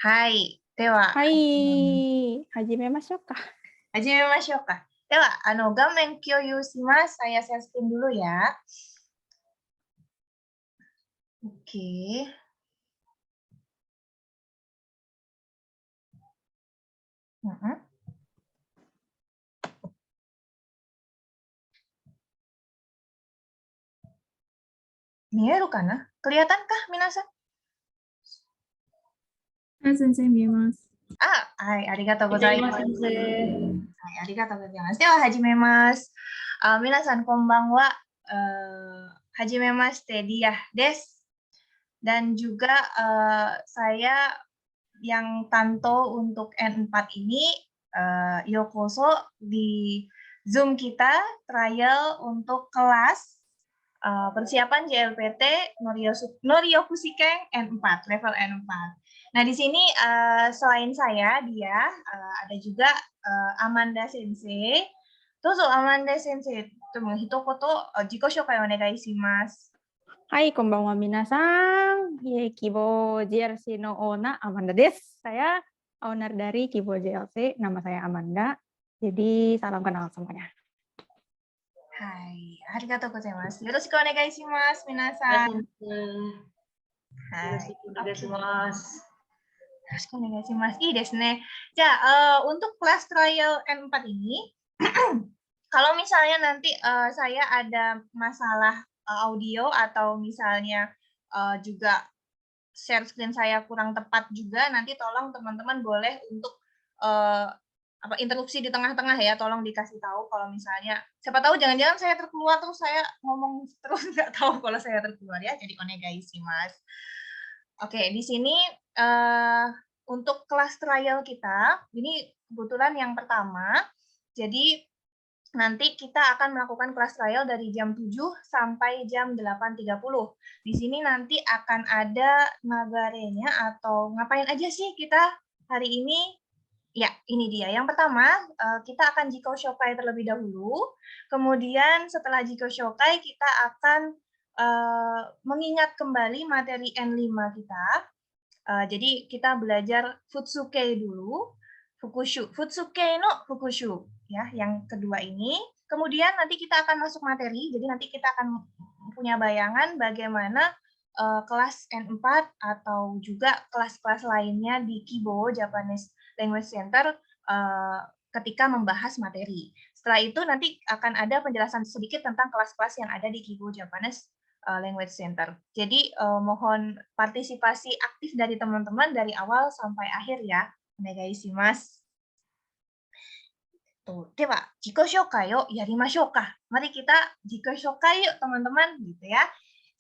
はい。では、はい、始めましょうか。始めましょうか。では、画面共有します。Saya share dulu ya. Oke. Mm-mm. 見えるかなkelihatankah, minasan? はい、先生見えます。はい、ありがとうございます。はい、ありがとうございます。では、始めます。皆さん、こんばんは。Hajimemashite, Diah des. Dan juga saya yang tanto untuk N4 ini, Yokoso di Zoom kita, trial untuk kelas persiapan JLPT Noriokushikeng N4, level N4. Nah, di sini selain saya, dia ada juga Amanda Sensei. Dozo Amanda Sensei, hitokoto jikoshokai onegai shimasu. はい、こんばんは、皆さん。Kibo JLC no owner Amanda des. Saya owner dari Kibo JLC, nama saya Amanda. Jadi, salam kenal semuanya. はい、ありがとうございます。よろしくお願いします、皆さん。よろしくお願いします。よろしくお願いします。いいですね。じゃあ、untuk kelas trial N4 ini, kalau misalnya nanti saya ada masalah audio atau misalnya juga share screen saya kurang tepat juga, nanti tolong teman-teman boleh untuk interupsi di tengah-tengah ya, tolong dikasih tahu kalau misalnya, siapa tahu jangan-jangan saya terkeluar terus saya ngomong terus nggak tahu kalau saya terkeluar ya, jadi onegai shimasu. Oke, di sini untuk kelas trial kita, ini kebetulan yang pertama, jadi nanti kita akan melakukan kelas trial dari jam 7 sampai jam 8.30. Di sini nanti akan ada nagarenya atau ngapain aja sih kita hari ini. Ya, ini dia. Yang pertama, kita akan Jiko Shokai terlebih dahulu. Kemudian setelah Jiko Shokai, kita akan mengingat kembali materi N5 kita. Jadi kita belajar Futsuke dulu, Fukushu. Futsuke no Fukushu, ya, yang kedua ini. Kemudian nanti kita akan masuk materi, jadi nanti kita akan punya bayangan bagaimana kelas N4 atau juga kelas-kelas lainnya di Kibo Japanese Language Center ketika membahas materi. Setelah itu nanti akan ada penjelasan sedikit tentang kelas-kelas yang ada di Kibo Japanese Language Center. Jadi mohon partisipasi aktif dari teman-teman dari awal sampai akhir ya. Onegai shimasu. では、自己紹介をやりましょうか. Mari kita 自己紹介 yuk teman-teman, gitu ya.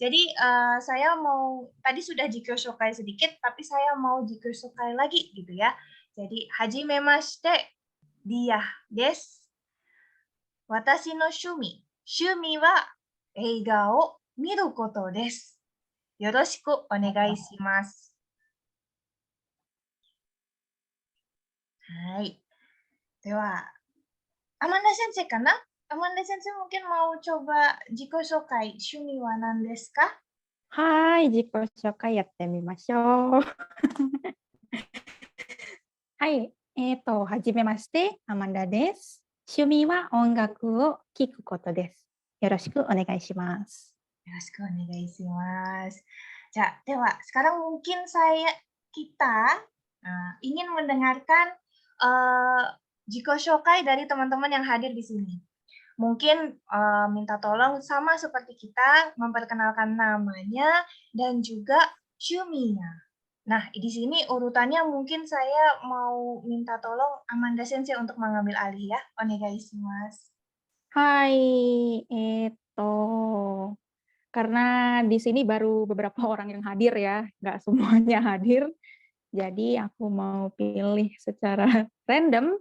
Jadi saya mau, tadi sudah 自己紹介 sedikit, tapi saya mau 自己紹介 lagi, gitu ya. Jadi, hajimemashite, Diah des. Watashi no shumi. Shumi wa 映画を見ることです。よろしくお願いします。はい。では、Amanda Sensei かな Amanda Sensei mungkin mau coba 自己紹介、趣味は何ですか？はい、自己紹介やってみましょう。はい、はじめまして、アマンダです。趣味は音楽を聴くことです。よろしくお願いします。よろしくお願いします。Dewa, sekarang mungkin kita ingin mendengarkan Jiko Shokai dari teman-teman yang hadir di sini. Mungkin minta tolong sama seperti kita memperkenalkan namanya dan juga Shuminya. Nah, di sini urutannya mungkin saya mau minta tolong Amanda Sensei untuk mengambil alih ya. Onegai shimasu. Hai, karena di sini baru beberapa orang yang hadir ya, nggak semuanya hadir. Jadi aku mau pilih secara random.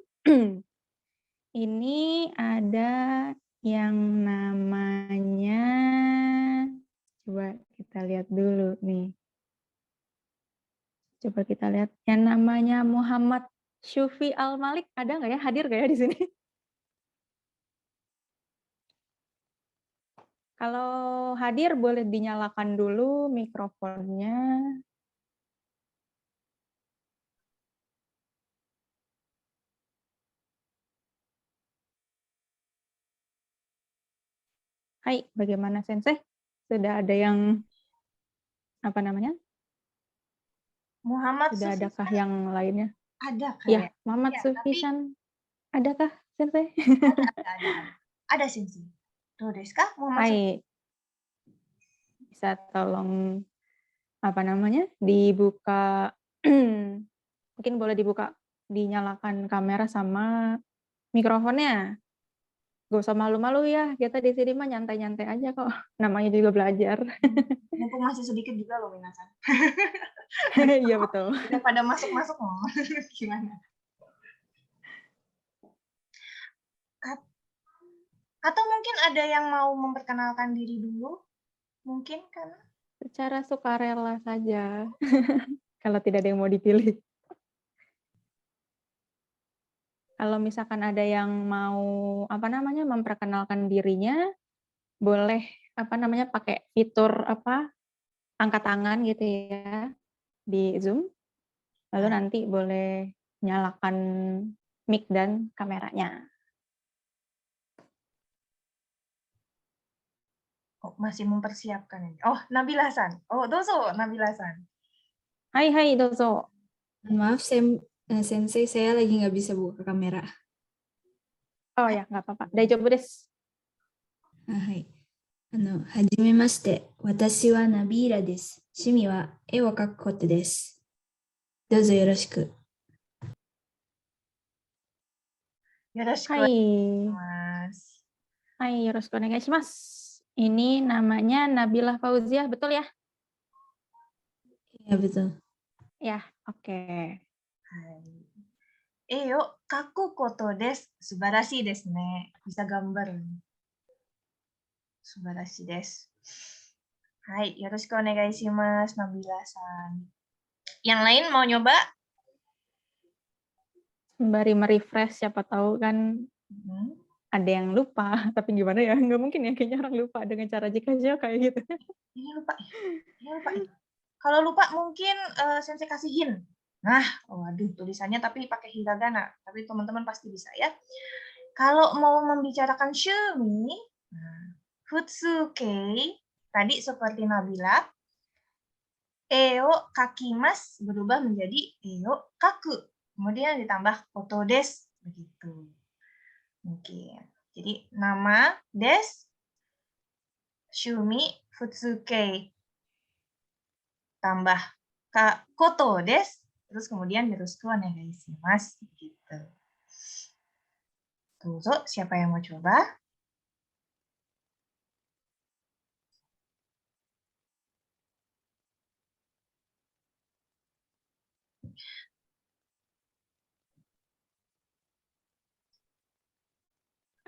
Ini ada yang namanya, coba kita lihat dulu nih. Coba kita lihat yang namanya Muhammad Syufi Al-Malik, ada nggak ya? Hadir nggak ya di sini? Kalau hadir boleh dinyalakan dulu mikrofonnya. Hai, bagaimana Sensei? Sudah ada yang apa namanya? Muhammad Sudah Sufyan adakah yang lainnya? ada Ya, kayak. Muhammad Ya, tapi Sufyan. Adakah Sensei? ada. Ada sensei. Tuh desu ka? Muhammad Sufyan. Hai, bisa tolong apa namanya? Dibuka mungkin boleh dibuka, dinyalakan kamera sama mikrofonnya. Gak usah malu-malu ya, kita di sini mah nyantai-nyantai aja kok. Namanya juga belajar. Mumpung masih sedikit juga loh minasan. Iya betul. Udah pada masuk-masuk loh. Gimana? Atau mungkin ada yang mau memperkenalkan diri dulu? Mungkin kan? Secara sukarela saja. Kalau tidak ada yang mau dipilih. Kalau misalkan ada yang mau apa namanya memperkenalkan dirinya, boleh apa namanya pakai fitur apa angkat tangan gitu ya di Zoom. Lalu nanti boleh nyalakan mic dan kameranya. Oh, masih mempersiapkan ini. Oh, Nabila-san. Oh, dozo Nabila-san. Hai hai dozo. Maaf, Sensei, saya lagi nggak bisa buka kamera. Oh ya, nggak apa-apa. Daijoubu desu. はい。はじめまして。私はナビーラです。趣味は絵を描くことです。どうぞよろしく。 Yoroshiku Hai. mas. Hai, yoroshiku onegaishimasu. Ini namanya Nabila Fauziah, betul ya? Ya, betul. Ya, oke. Hai. Yo, kaku koto desu. Subarashi desu ne. Bisa gambar. Subarashi desu. Hai, yoroshiku onegaishimasu, Nabila-san. Yang lain mau nyoba? Sembari merefresh, siapa tahu kan ada yang lupa. Tapi gimana ya? Nggak mungkin ya, kayaknya orang lupa dengan cara jika-jika kayak gitu. Ini lupa. Ini lupa. Kalau lupa mungkin sensei kasih hint. Nah, waduh tulisannya tapi pakai hiragana. Tapi teman-teman pasti bisa ya. Kalau mau membicarakan shumi, futsuke, tadi seperti Nabila, eo kakimas berubah menjadi eo kaku. Kemudian ditambah koto des, begitu. Mungkin. Jadi nama des, shumi, futsuke, tambah koto des, terus kemudian yoroshiku onegaishimasu gitu. Tuh, siapa yang mau coba?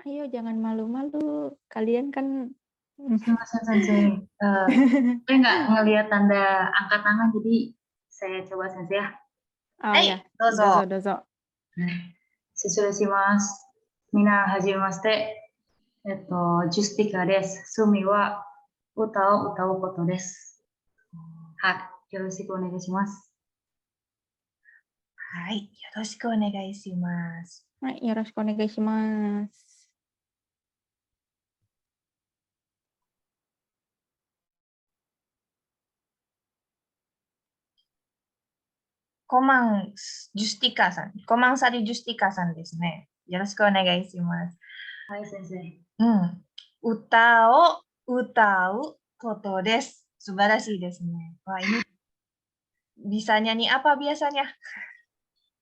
Ayo, jangan malu-malu. Kalian kan... Semasen Sensei, saya nggak ngelihat tanda angkat tangan, jadi saya coba Sensei ya. Oh Hai, ya, dozo. dozo. Sesuai shimasu. Mina hajimemashite. Justika desu. Sumi wa uta o utau koto desu. Hai, yoroshiku onegaishimasu. Hai, yoroshiku onegaishimasu. Hai, yoroshiku onegaishimasu. Komang Justika-san. Komangsari Justika-san desu ne. Yoroshiku onegaishimasu. Hai, Sensei. Uta o utau koto desu. Subarashi desu ne. Wah, ini bisa nyanyi apa biasanya?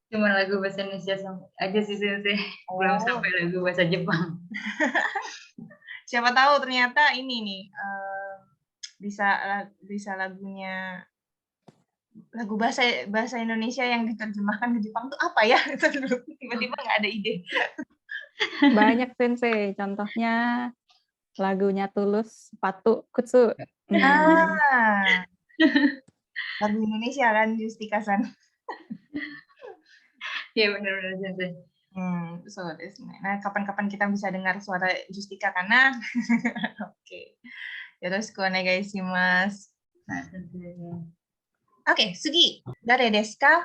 Cuma lagu bahasa Indonesia aja sih Sensei. Belum sampai lagu bahasa Jepang. Siapa tahu ternyata ini nih bisa lagunya lagu bahasa Indonesia yang diterjemahkan ke Jepang tuh apa ya? Tiba-tiba nggak ada ide. Banyak Sensei, contohnya lagunya Tulus, Sepatu, Kutsu. Lagu Indonesia kan, Justika-san. Iya benar-benar Sensei. So desu ne. Nah, kapan-kapan kita bisa dengar suara Justika karena oke. Yoroshiku onegaishimasu. Nah, Sensei. Oke, Sugi. Dare desu ka?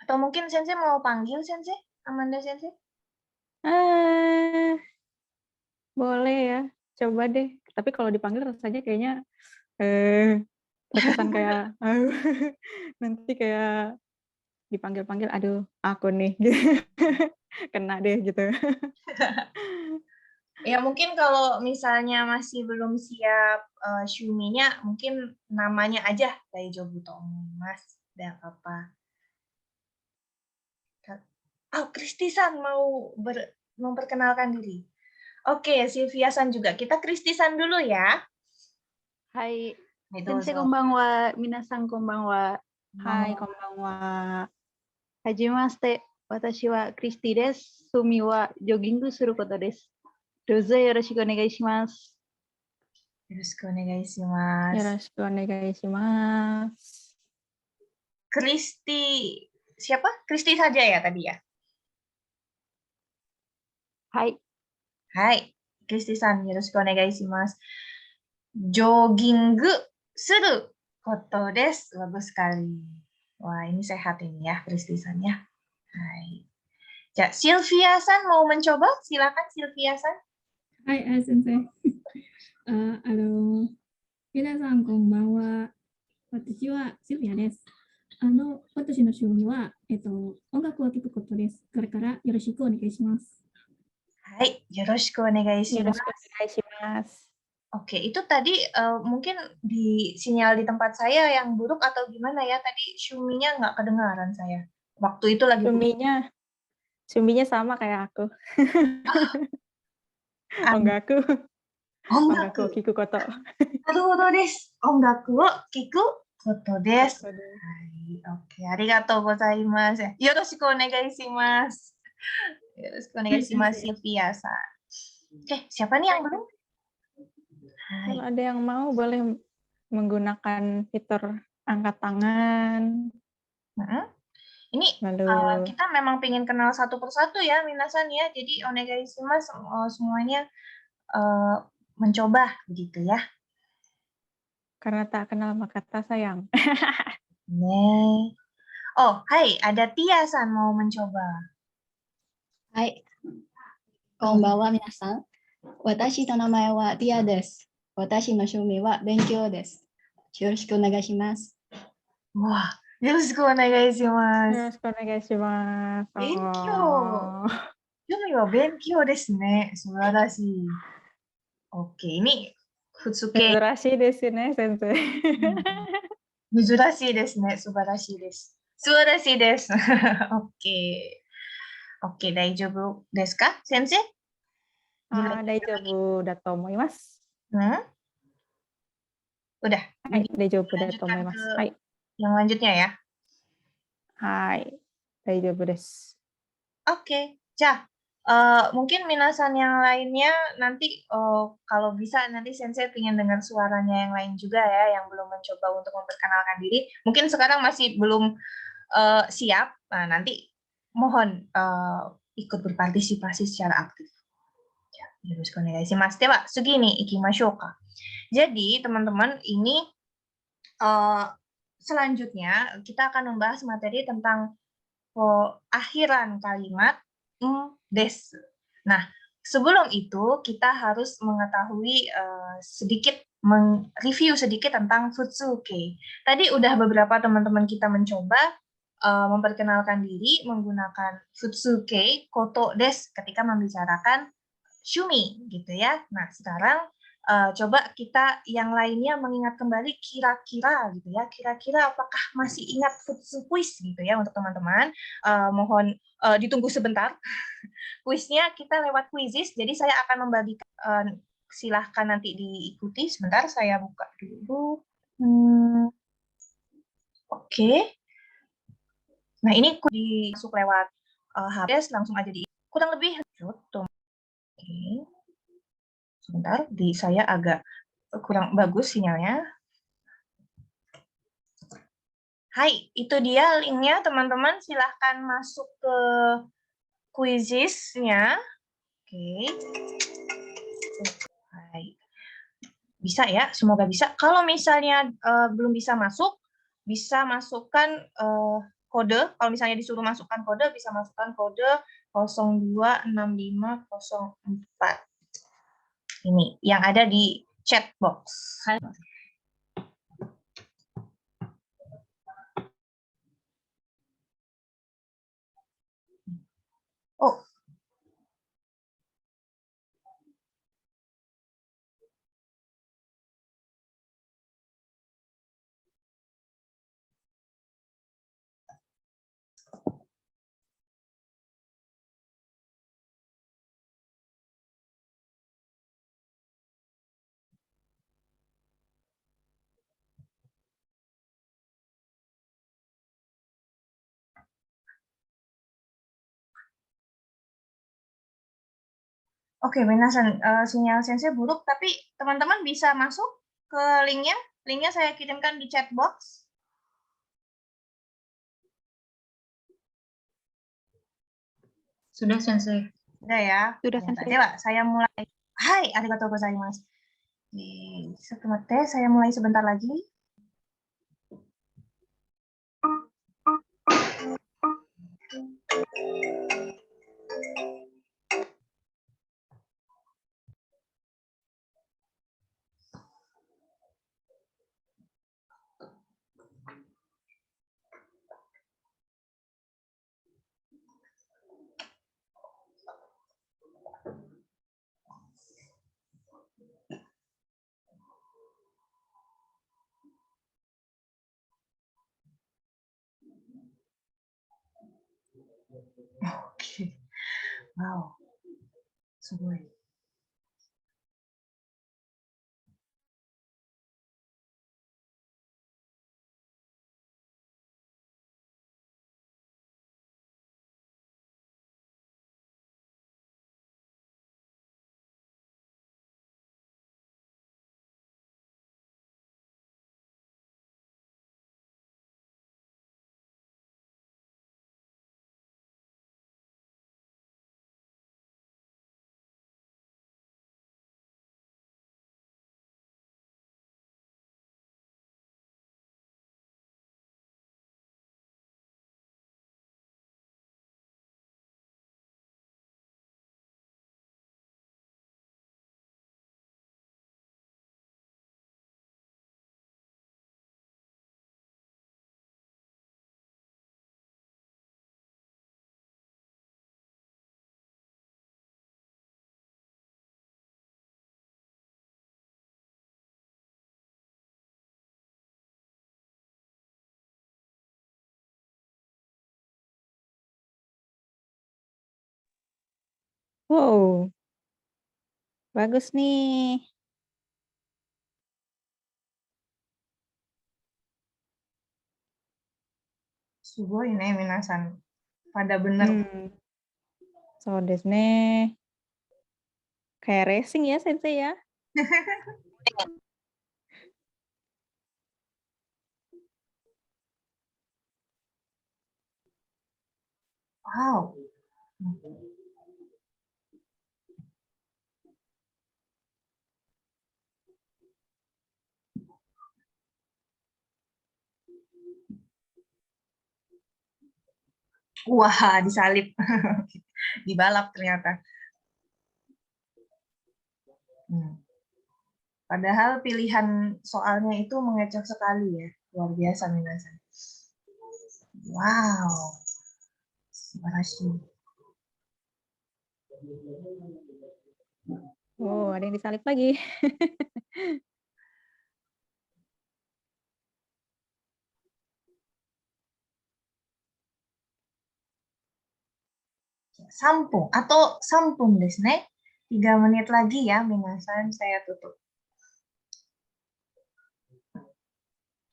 Atau mungkin Sensei mau panggil Sensei? Amanda Sensei? Boleh ya. coba deh. Tapi kalau dipanggil rasanya kayaknya terkesan kayak nanti kayak dipanggil-panggil, aduh aku nih, kena deh gitu. Ya mungkin kalau misalnya masih belum siap Shuminya, mungkin namanya aja Daijobu to omoimasu. Tidak apa-apa. Oh, Kristi-san mau memperkenalkan diri. Oke, Sylvia-san juga. Kita Kristi-san dulu ya. はい。 Hai, 先生 dozo. こんばんは。皆さんこんばんは。 Hai, konbanwa. はじめまして。私はクリスティです。趣味はジョギングすることです。どうぞよろしくお願いします。 Yoroshiku onegaishimasu. Yoroshiku onegaishimasu. Kristi, siapa? Kristi saja ya tadi ya? はい。 Hai, Kristi-san, yoroshiku onegaishimasu. Jogging suru koto desu. Bagus sekali. Wah, ini sehat ini ya, Kristi-san ya. Hai. Ya, Sylvia-san mau mencoba? Silakan Sylvia-san. はい、先生。皆さんこんばんは。私はシルビアです。私の趣味は、音楽を聴くことです。これからよろしくお願いします。 Hai, yoroshiku onegaishimasu. Yoroshiku onegaishimasu. Oke, itu tadi mungkin di sinyal di tempat saya yang buruk atau gimana ya? Tadi Shuminya nggak kedengaran saya. Waktu itu lagi Shuminya sama kayak aku. Ongaku. Ongaku o kiku koto. Naruhodo desu. Ongaku o kiku koto desu. Hai, oke. Arigatou gozaimasu. Yoroshiku onegaishimasu. Yoroshiku onegaishimasu, Sylvia-san. Oke, siapa nih yang belum? Hai. Kalau ada yang mau boleh menggunakan fitur angkat tangan. Ini Lalu kita memang pengen kenal satu persatu ya, minasan ya. Jadi onegaishimasu semuanya mencoba begitu ya. karena tak kenal maka tak sayang. Nih. Oh, hai, ada Tia-san mau mencoba. はい。こんばんは、皆さん。私の名前はディアです。私の趣味は勉強です。よろしくお願いします。 Wah, yoroshiku onegaishimasu. Yoroshiku onegaishimasu. Benkyō. Oh. 趣味は勉強ですね。素晴らしい。Oke, ini Futsuke. 珍しいですね、先生。珍しいですね。素晴らしいです。素晴らしいです。Oke. Oke, 大丈夫ですか、先生? Daijoubu da to omoimasu. Udah. Hai, daijoubu da to Lanjutkan omoimasu. ke Hai. yang lanjutnya ya. Hai. Daijoubu desu. Oke. Ja, mungkin minasan yang lainnya nanti kalau bisa nanti sensei ingin dengar suaranya yang lain juga ya, yang belum mencoba untuk memperkenalkan diri. Mungkin sekarang masih belum siap. Nah, nanti mohon ikut berpartisipasi secara aktif. Ya, yoroshiku onegaishimasu. Dewa, sugi ni ikimashou ka. Jadi, teman-teman, ini selanjutnya kita akan membahas materi tentang akhiran kalimat desu. Nah, sebelum itu kita harus mengetahui sedikit, review sedikit tentang Futsuke. Tadi udah beberapa teman-teman kita mencoba memperkenalkan diri menggunakan Futsuke koto desu ketika membicarakan Shumi gitu ya. Nah, sekarang coba kita yang lainnya mengingat kembali kira-kira gitu ya. Kira-kira apakah masih ingat Futsu quiz gitu ya untuk teman-teman. Mohon ditunggu sebentar. Kuisnya kita lewat Quizizz, jadi saya akan membagikan, silahkan nanti diikuti. Sebentar, saya buka dulu. Oke. Nah, ini masuk lewat HP, langsung aja kurang lebih. Oke. Sebentar, di saya agak kurang bagus sinyalnya. Hai, itu dia linknya teman-teman. Silahkan masuk ke Quizizz-nya. Oke. Hai. Bisa ya, semoga bisa. Kalau misalnya belum bisa masuk, bisa masukkan kode. Kalau misalnya disuruh masukkan kode, bisa masukkan kode 026504. Ini yang ada di chat box. Oh, oke, Minasan, sinyal sensei buruk, tapi teman-teman bisa masuk ke linknya. Linknya saya kirimkan di chat box. Sudah, Sensei. Sudah ya? Sudah, Ternyata. Sensei. Coba saya mulai. Hai, arigatou gozaimasu. Saya mulai sebentar lagi. Oke. Wow. Sugoi. Wow, bagus nih. Sugoi nih, Minasan. Pada bener. So desu ne. Kayak racing ya, Sensei ya. Wow. Wah, disalip. Dibalap ternyata. Padahal pilihan soalnya itu mengecoh sekali ya. Luar biasa, Minasan. Wow. Subarashi. Oh, ada yang disalip lagi. Sampung atau sampung desu ne. 3 menit lagi ya, Minasan, saya tutup.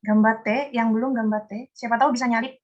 Gambate, yang belum gambate, siapa tahu bisa nyalip.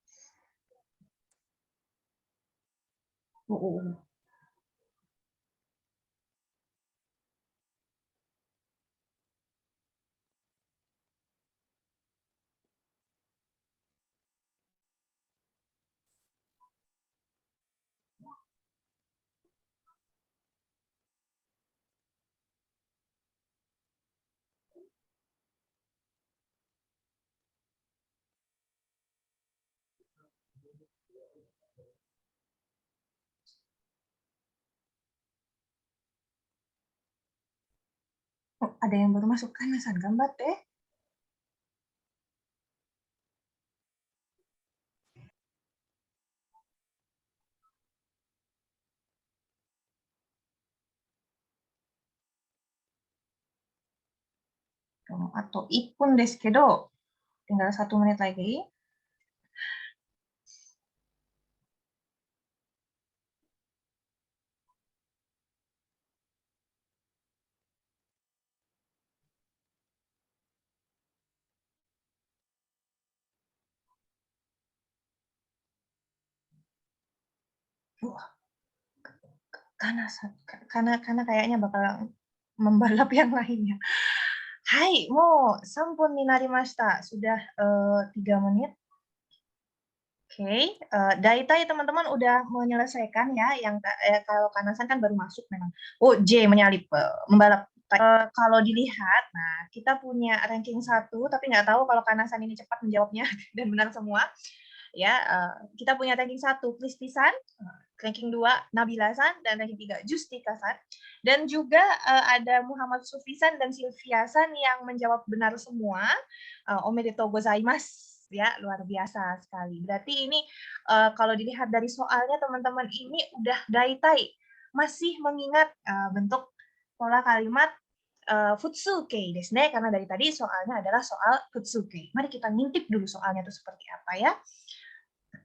ada yang baru masuk Kanasan, gambatte. Atau 1分ですけど、tinggal 1 menit lagi. Karena kayaknya bakal membalap yang lainnya. Hai, mo 3 分になりました. Sudah 3 menit. Oke, daita teman-teman udah menyelesaikan ya, yang kalau Kanasan kan baru masuk memang. Oh, J menyalip, membalap. Kalau dilihat, nah kita punya ranking 1, tapi nggak tahu kalau Kanasan ini cepat menjawabnya dan benar semua. Ya, kita punya ranking 1 Kristisan, ranking 2 Nabila-san, dan ranking 3 Justika-san. Dan juga ada Muhammad Sufisan dan Silviasan yang menjawab benar semua. Omedetou gozaimasu. Ya, luar biasa sekali. Berarti ini kalau dilihat dari soalnya teman-teman ini udah daitai, masih mengingat bentuk pola kalimat futsuke desu ne, karena dari tadi soalnya adalah soal futsuke. Mari kita ngintip dulu soalnya itu seperti apa ya.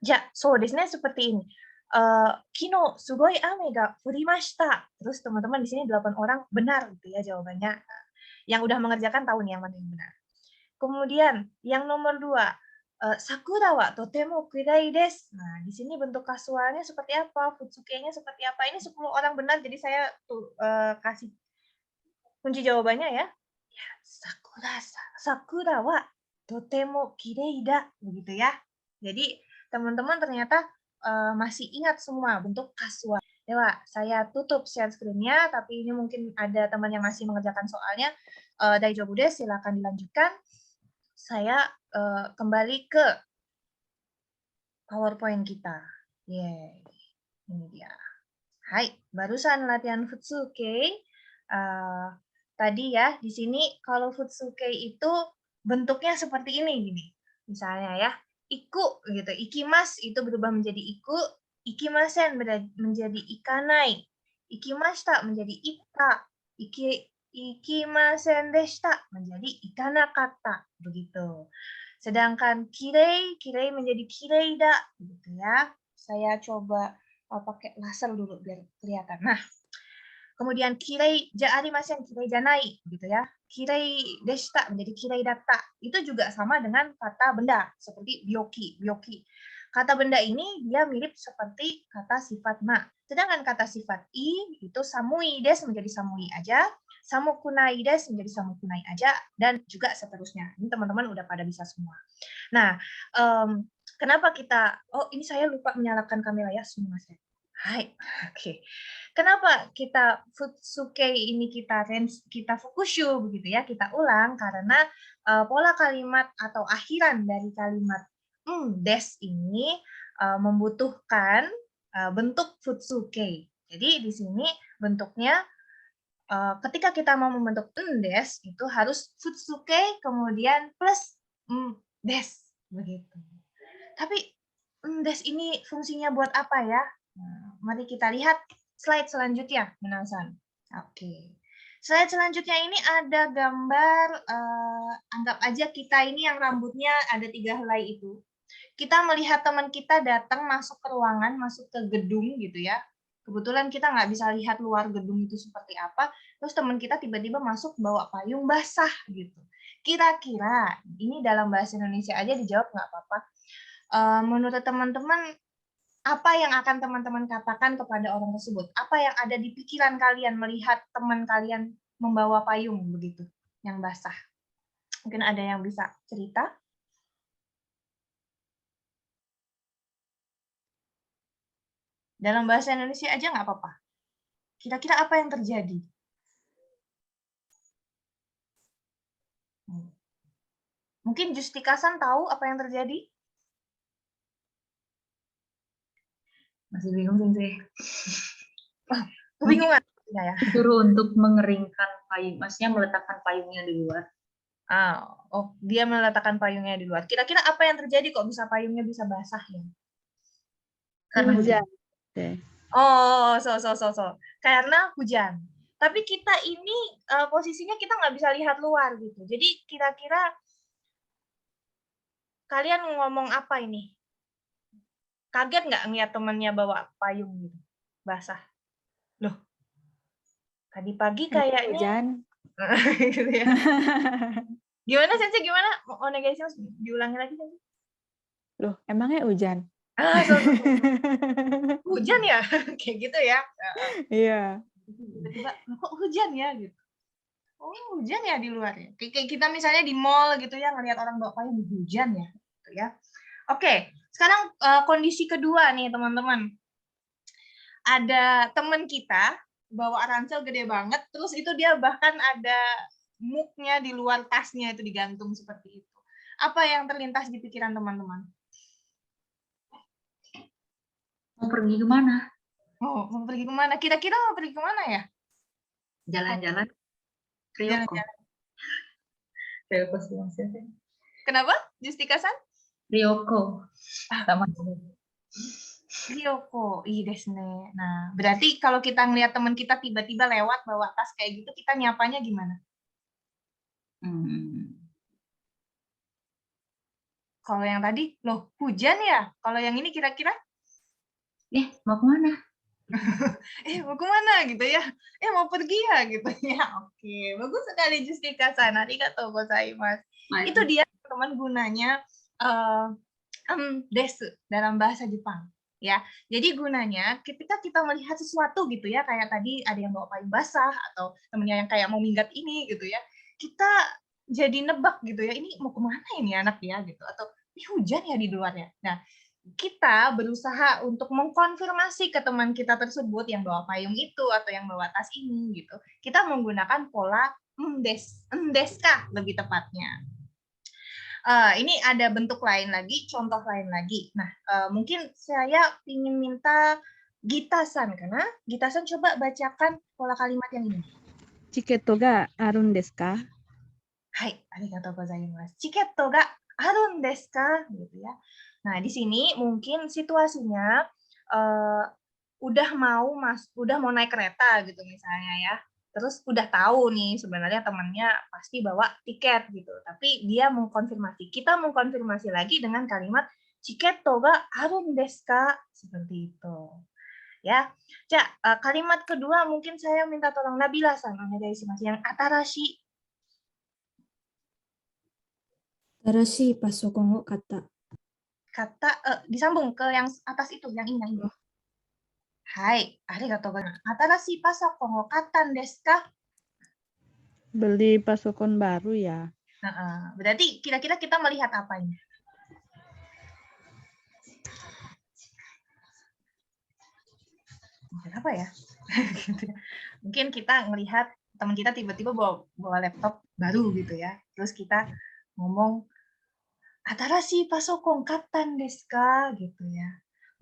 Ja, so desu ne, seperti ini. Kino sugoi ame ga furimashita. Terus teman-teman di sini 8 orang benar gitu ya jawabannya. Yang udah mengerjakan tahu nih yang mana yang benar. Kemudian yang nomor 2, sakura wa totemo kirai desu. Nah, di sini bentuk kasualnya seperti apa? Futsuke-nya seperti apa? Ini 10 orang benar, jadi saya kasih kunci jawabannya ya. Ya, sakura wa totemo kirei da, begitu ya. Jadi teman-teman ternyata masih ingat semua bentuk kasual. Dewa, saya tutup share screen-nya, tapi ini mungkin ada teman yang masih mengerjakan soalnya. Daijoubu desu, silakan dilanjutkan. Saya kembali ke PowerPoint kita. Yeay, ini dia. Hai, barusan latihan futsuke. Tadi ya, di sini kalau futsuke itu bentuknya seperti ini gini. Misalnya ya, iku gitu, ikimas itu berubah menjadi iku, ikimasen menjadi ikanai, ikimashita menjadi ita, ikimasen deshita menjadi ikanakata, begitu. Sedangkan kirei menjadi kireida, gitu ya. Saya coba pakai laser dulu biar kelihatan. Nah, kemudian kirei ja arimasen, kirei janai, gitu ya. Kirei deshita menjadi kirei datta. Itu juga sama dengan kata benda, seperti byoki. Kata benda ini dia mirip seperti kata sifat ma. Sedangkan kata sifat i itu samui des menjadi samui aja, samukunai des menjadi samukunai aja, dan juga seterusnya. Ini teman-teman udah pada bisa semua. Nah, kenapa kita, oh ini saya lupa menyalakan kamera ya, semua saya. Hai, oke. Kenapa kita futsuke ini kita fukushu begitu ya, kita ulang karena pola kalimat atau akhiran dari kalimat des ini membutuhkan bentuk futsuke. Jadi di sini bentuknya ketika kita mau membentuk des itu harus futsuke kemudian plus des begitu. Tapi des ini fungsinya buat apa ya? Nah, mari kita lihat slide selanjutnya, Minasan. Oke. Slide selanjutnya ini ada gambar, anggap aja kita ini yang rambutnya ada 3 helai itu. Kita melihat teman kita datang masuk ke ruangan, masuk ke gedung gitu ya. Kebetulan kita nggak bisa lihat luar gedung itu seperti apa, terus teman kita tiba-tiba masuk bawa payung basah gitu. Kira-kira, ini dalam bahasa Indonesia aja dijawab nggak apa-apa. Menurut teman-teman, apa yang akan teman-teman katakan kepada orang tersebut? Apa yang ada di pikiran kalian melihat teman kalian membawa payung begitu, yang basah? Mungkin ada yang bisa cerita? Dalam bahasa Indonesia aja nggak apa-apa. Kira-kira apa yang terjadi? Mungkin Justika-san tahu apa yang terjadi? Masih bingung sih. Kebingungan? Enggak ya? Disuruh untuk mengeringkan payung, maksudnya meletakkan payungnya di luar. Dia meletakkan payungnya di luar. Kira-kira apa yang terjadi kok bisa payungnya bisa basah ya? Karena hujan. Oh, karena hujan. Tapi kita ini posisinya kita nggak bisa lihat luar gitu. Jadi kira-kira kalian ngomong apa ini? Kaget nggak ngeliat temennya bawa payung gitu, basah? Loh, tadi pagi kayaknya Hujan. gitu ya. Gimana Sensei, gimana? Onegaishimasu, diulangi lagi Sensei. Loh, emangnya hujan? Hujan ya? Kayak gitu ya. Iya. Tiba-tiba, kok hujan ya gitu. Oh, hujan ya di luar ya. Kayak kita misalnya di mall gitu ya, ngelihat orang bawa payung, hujan ya gitu ya. Oke, sekarang kondisi kedua nih teman-teman. Ada teman kita bawa ransel gede banget, terus itu dia bahkan ada muknya di luar tasnya itu digantung seperti itu. Apa yang terlintas di pikiran teman-teman? Mau pergi kemana? Mau pergi kemana? Kira-kira mau pergi kemana ya? Jalan-jalan. Ryoko. Jalan-jalan. Ryoko sih maksudnya. Kenapa? Justika-san? Ryoko. Sama. Ryoko, ii desu ne. Nah, berarti kalau kita ngelihat teman kita tiba-tiba lewat bawa tas kayak gitu, kita nyapanya gimana? Kalau yang tadi, loh hujan ya? Kalau yang ini kira-kira? Mau kemana? Mau kemana gitu ya? Mau pergi ya gitu ya. Oke, bagus sekali Justika-san. Arigatou gozaimasu. Itu dia teman gunanya desu dalam bahasa Jepang. Ya, jadi gunanya ketika kita melihat sesuatu gitu ya, kayak tadi ada yang bawa payung basah atau temennya yang kayak mau minggat ini gitu ya, kita jadi nebak gitu ya, ini mau kemana ini anak ya gitu, atau ini hujan ya di luarnya. Nah, kita berusaha untuk mengkonfirmasi ke teman kita tersebut yang bawa payung itu atau yang bawa tas ini gitu. Kita menggunakan pola endeska lebih tepatnya. Ini ada bentuk lain lagi, contoh lain lagi. Nah, mungkin saya ingin minta Gita-san, karena Gita-san coba bacakan pola kalimat yang ini. Chiketo ga arun desu ka? Hai, arigatou gozaimasu. Chiketo ga arun desu ka? Gitu ya. Nah, di sini mungkin situasinya udah mau naik kereta gitu misalnya ya. Terus udah tahu nih sebenarnya temannya pasti bawa tiket gitu. Tapi dia mengkonfirmasi. Kita mengkonfirmasi lagi dengan kalimat chiketo ga arun desu ka? Seperti itu. Ya. Kalimat kedua mungkin saya minta tolong Nabila-san, onegaishimasu. Yang atarashi. 新しいパソコンを買った。 disambung ke yang atas itu, yang ini. Hai, arigatou gozaimasu. Atarashi pasokon wo kattan desu ka? Beli pasokon baru ya. Berarti kira-kira kita melihat apa ini? Melihat apa ya? Mungkin kita melihat teman kita tiba-tiba bawa laptop baru gitu ya. Terus kita ngomong, atarashi pasokon kattan desu ka? Gitu ya.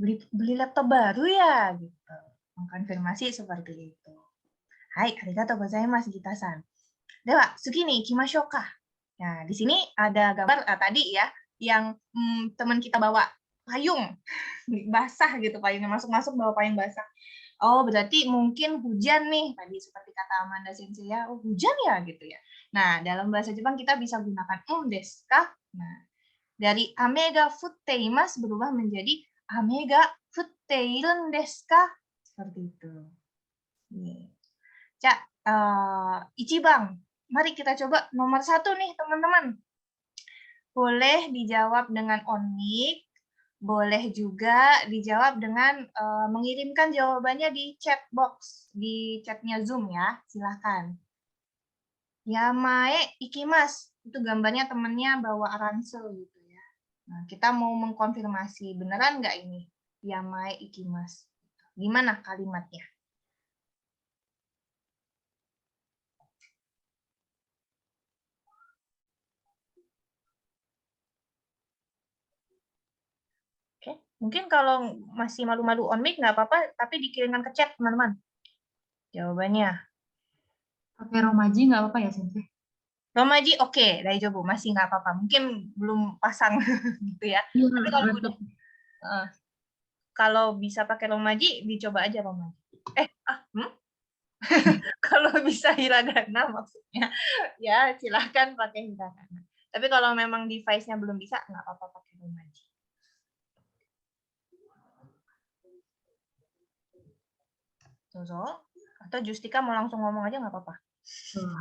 Beli laptop baru ya? Gitu. Mengkonfirmasi seperti itu. Hai, arigatou gozaimasu, Gita-san. Dewa, sugi ni ikimashou ka. Nah, di sini ada gambar tadi ya, yang teman kita bawa payung basah gitu, payungnya masuk-masuk bawa payung basah. Oh, berarti mungkin hujan nih, tadi seperti kata Amanda Sensei ya, oh hujan ya gitu ya. Nah, dalam bahasa Jepang kita bisa gunakan desu ka. Nah, dari ame ga futteimasu berubah menjadi ame ga futteirun desu ka. Seperti itu. Nih. Ichiban. Mari kita coba nomor 1 nih, teman-teman. Boleh dijawab dengan on-mic, boleh juga dijawab dengan mengirimkan jawabannya di chat box, di chatnya Zoom ya, silahkan. Yamae ikimasu, itu gambarnya temennya bawa ransel gitu ya. Nah, kita mau mengkonfirmasi, beneran nggak ini? Yamae ikimasu. Gimana kalimatnya? Oke, mungkin kalau masih malu-malu on mic nggak apa-apa, tapi dikirimkan ke chat teman-teman. Jawabannya. Pakai romaji nggak apa-apa ya, Sensei? Romaji oke, daijoubu, masih nggak apa-apa. Mungkin belum pasang gitu ya. Iya, Tapi kalau untuk kalau bisa pakai romaji, dicoba aja romaji. Kalau bisa hiragana maksudnya, ya silahkan pakai hiragana. Tapi kalau memang device-nya belum bisa, nggak apa-apa pakai romaji. Zozo, atau Justika mau langsung ngomong aja nggak apa-apa.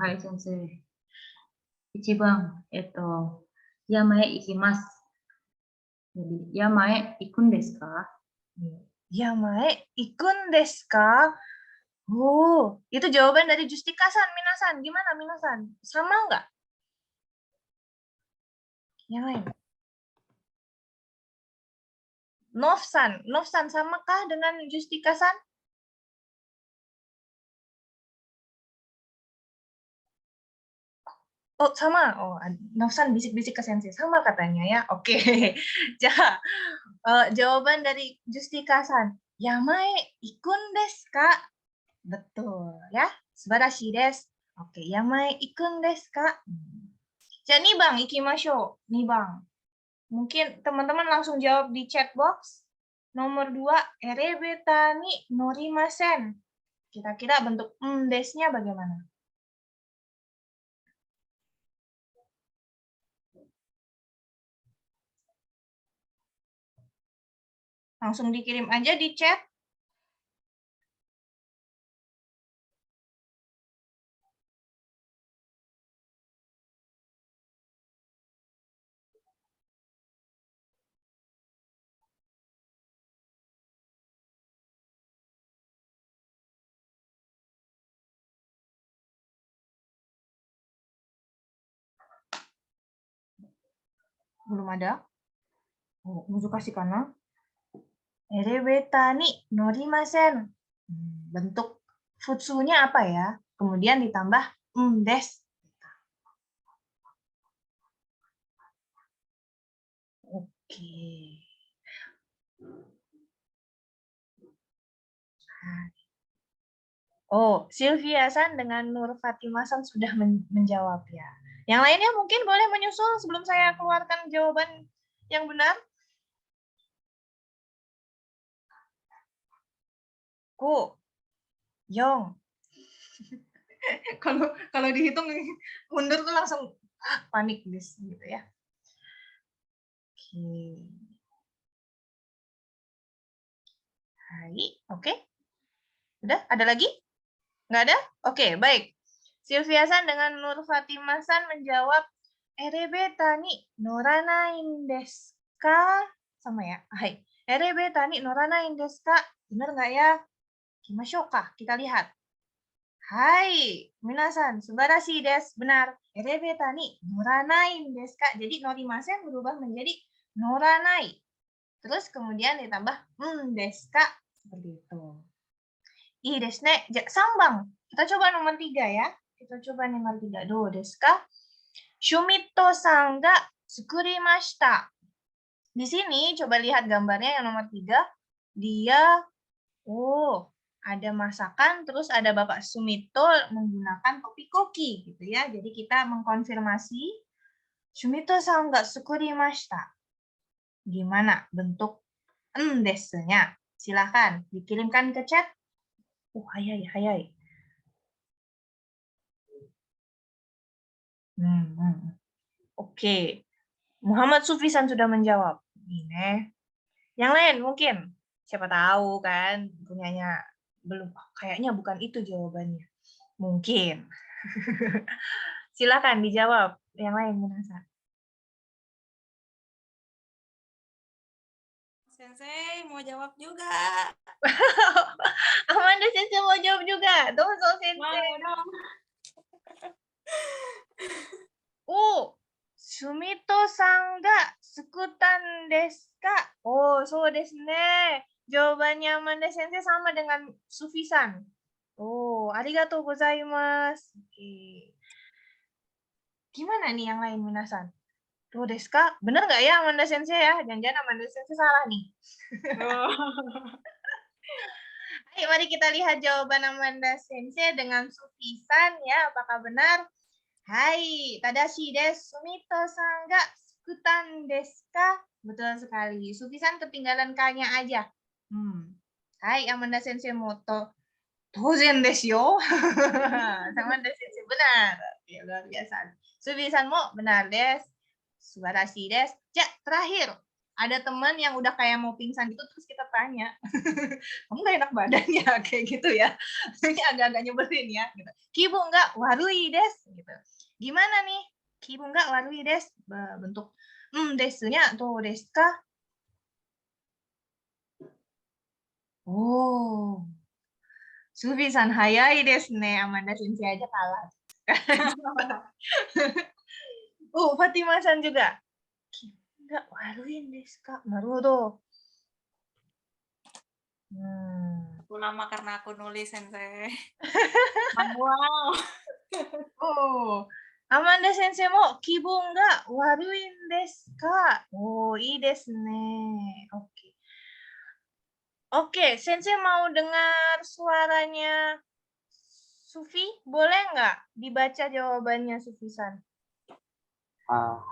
Hai Sensei. Ichiban, yamae ikimasu. Jadi, yamae ikun desu ka? Yamae ikun desu ka? Oh, itu jawaban dari Justika-san, Minasan. Gimana Minasan? Sama nggak? Yang lain. Nofsan samakah dengan Justika-san? Oh, sama. Oh, Nofsan bisik-bisik ke Sensei. Sama katanya ya. Oke. Jawaban dari Justika-san. Yamae ikun desu ka? Betul ya. Subarashi desu. Oke, yamae ikun desu ka? Jadi nih Bang, ikimashou. Nih Bang. Mungkin teman-teman langsung jawab di chat box. Nomor 2, erebeta ni norimasen. Kira-kira bentuk desnya bagaimana? Langsung dikirim aja di chat. Belum ada? Oh, kasih kana. Erebeta ni norimasen. Bentuk futsunya apa ya? Kemudian ditambah des. Oke. Oh, Sylvia-san dengan Nur Fatimah-san sudah menjawab ya. Yang lainnya mungkin boleh menyusul sebelum saya keluarkan jawaban yang benar. Ku, Yong. Kalau dihitung mundur tuh langsung panik gitu ya. Oke. Hai, oke. Udah, ada lagi? Nggak ada? Oke, baik. Sylvia-san dengan Nur Fatimah-san menjawab, erebeta ni noranain desu ka? Sama ya? Hai. Erebeta ni noranain desu ka? Benar nggak ya? Gimana ka? Kita lihat. Hai, minasan, subarashi desu. Benar. Erebeta ni noranain desu ka? Jadi norimasen berubah menjadi noranai. Terus kemudian ditambah desu ka? Seperti itu. Ii desu ne. Sambang. Kita coba nomor 3 ya. Kita coba nomor 3. Do desu ka? Shumito-san ga tsukurimashita. Di sini coba lihat gambarnya yang nomor 3. Dia ada masakan, terus ada Bapak Sumito menggunakan topi koki gitu ya. Jadi kita mengkonfirmasi Shumito-san ga tsukurimashita. Gimana bentuk desu-nya? Silahkan dikirimkan ke chat. Hayai. Oke. Muhammad Sufisan sudah menjawab. Ini. Yang lain mungkin. Siapa tahu kan punyanya belum. Kayaknya bukan itu jawabannya. Mungkin. Silakan dijawab. Yang lain minasan. Sensei mau jawab juga. Amanda Sensei mau jawab juga. Dozo Sensei. Mau dong. Sumito-san ga sukutan desu ka? Oh, so desu ne. Jawabannya Amanda Sensei sama dengan Sufi-san. Oh, arigatou gozaimasu. Oke. Gimana nih yang lain minasan? Do desu ka? Bener nggak ya Amanda Sensei ya? Jangan-jangan Amanda Sensei salah nih. Mari kita lihat jawaban Amanda Sensei dengan Sufi-san ya, apakah benar? Hai, tadashi desu. Sumito-san ga sukutan desu ka? Betul sekali. Sufi-san ketinggalan K-nya aja. Hai, Amanda Sensei moto. Touzen desu yo. Amanda Sensei benar. Ya, luar biasa. Sufi-san mo benar desu. Subarashi desu. Ja, terakhir. Ada teman yang udah kayak mau pingsan gitu, terus kita tanya, kamu gak enak badannya? Kayak gitu ya. Ini agak-agak nyebelin ya. Gitu. Kibu nggak warui des. Gitu. Gimana nih? Kibu nggak warui des. Bentuk desunya to desu ka? Oh. Sufi-san hayai desu ne. Amanda Sensei aja kalah. Fatima-san juga. Nggak waruin desu ka? Naruhodo. Aku lama karena aku nulis, Sensei. Wow. Amanda Sensei mo kibu nggak waruin desu ka? Oh, ii desu ne. Oke. Oke, Sensei mau dengar suaranya Sufi? Boleh nggak dibaca jawabannya Sufi-san?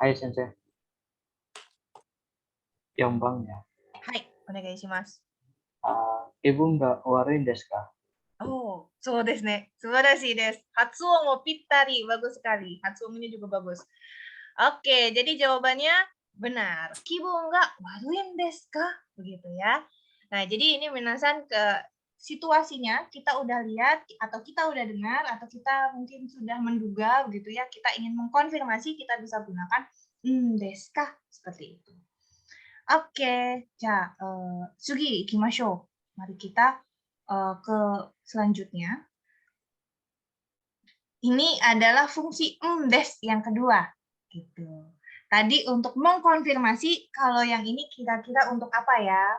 Hai Sensei. 4番ね。はい、お願いします。気分が悪いんですか? Oh, そうですね。素晴らしいです。発音もぴったり, bagus sekali. Hatsumnya juga bagus. Oke, jadi jawabannya benar. Kibun ga waruin desu ka? Begitu ya. Nah, jadi ini minasan ke situasinya kita udah lihat atau kita udah dengar atau kita mungkin sudah menduga begitu ya. Kita ingin mengkonfirmasi, kita bisa gunakan desu ka? Seperti itu. Oke, ja, sugi ikimashou. Mari kita ke selanjutnya. Ini adalah fungsi des yang kedua. Gitu. Tadi untuk mengkonfirmasi kalau yang ini kira-kira untuk apa ya?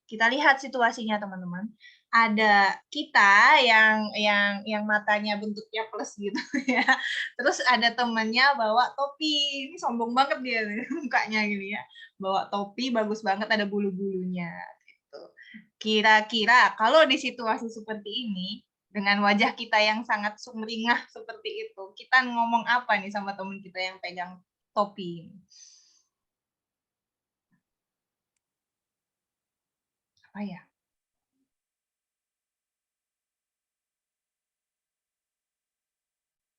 Kita lihat situasinya teman-teman. Ada kita yang matanya bentuknya plus gitu ya. Terus ada temannya bawa topi. Ini sombong banget dia mukanya gini ya. Bawa topi bagus banget ada bulu-bulunya gitu. Kira-kira kalau di situasi seperti ini dengan wajah kita yang sangat sumringah seperti itu, kita ngomong apa nih sama teman kita yang pegang topi? Apa ya?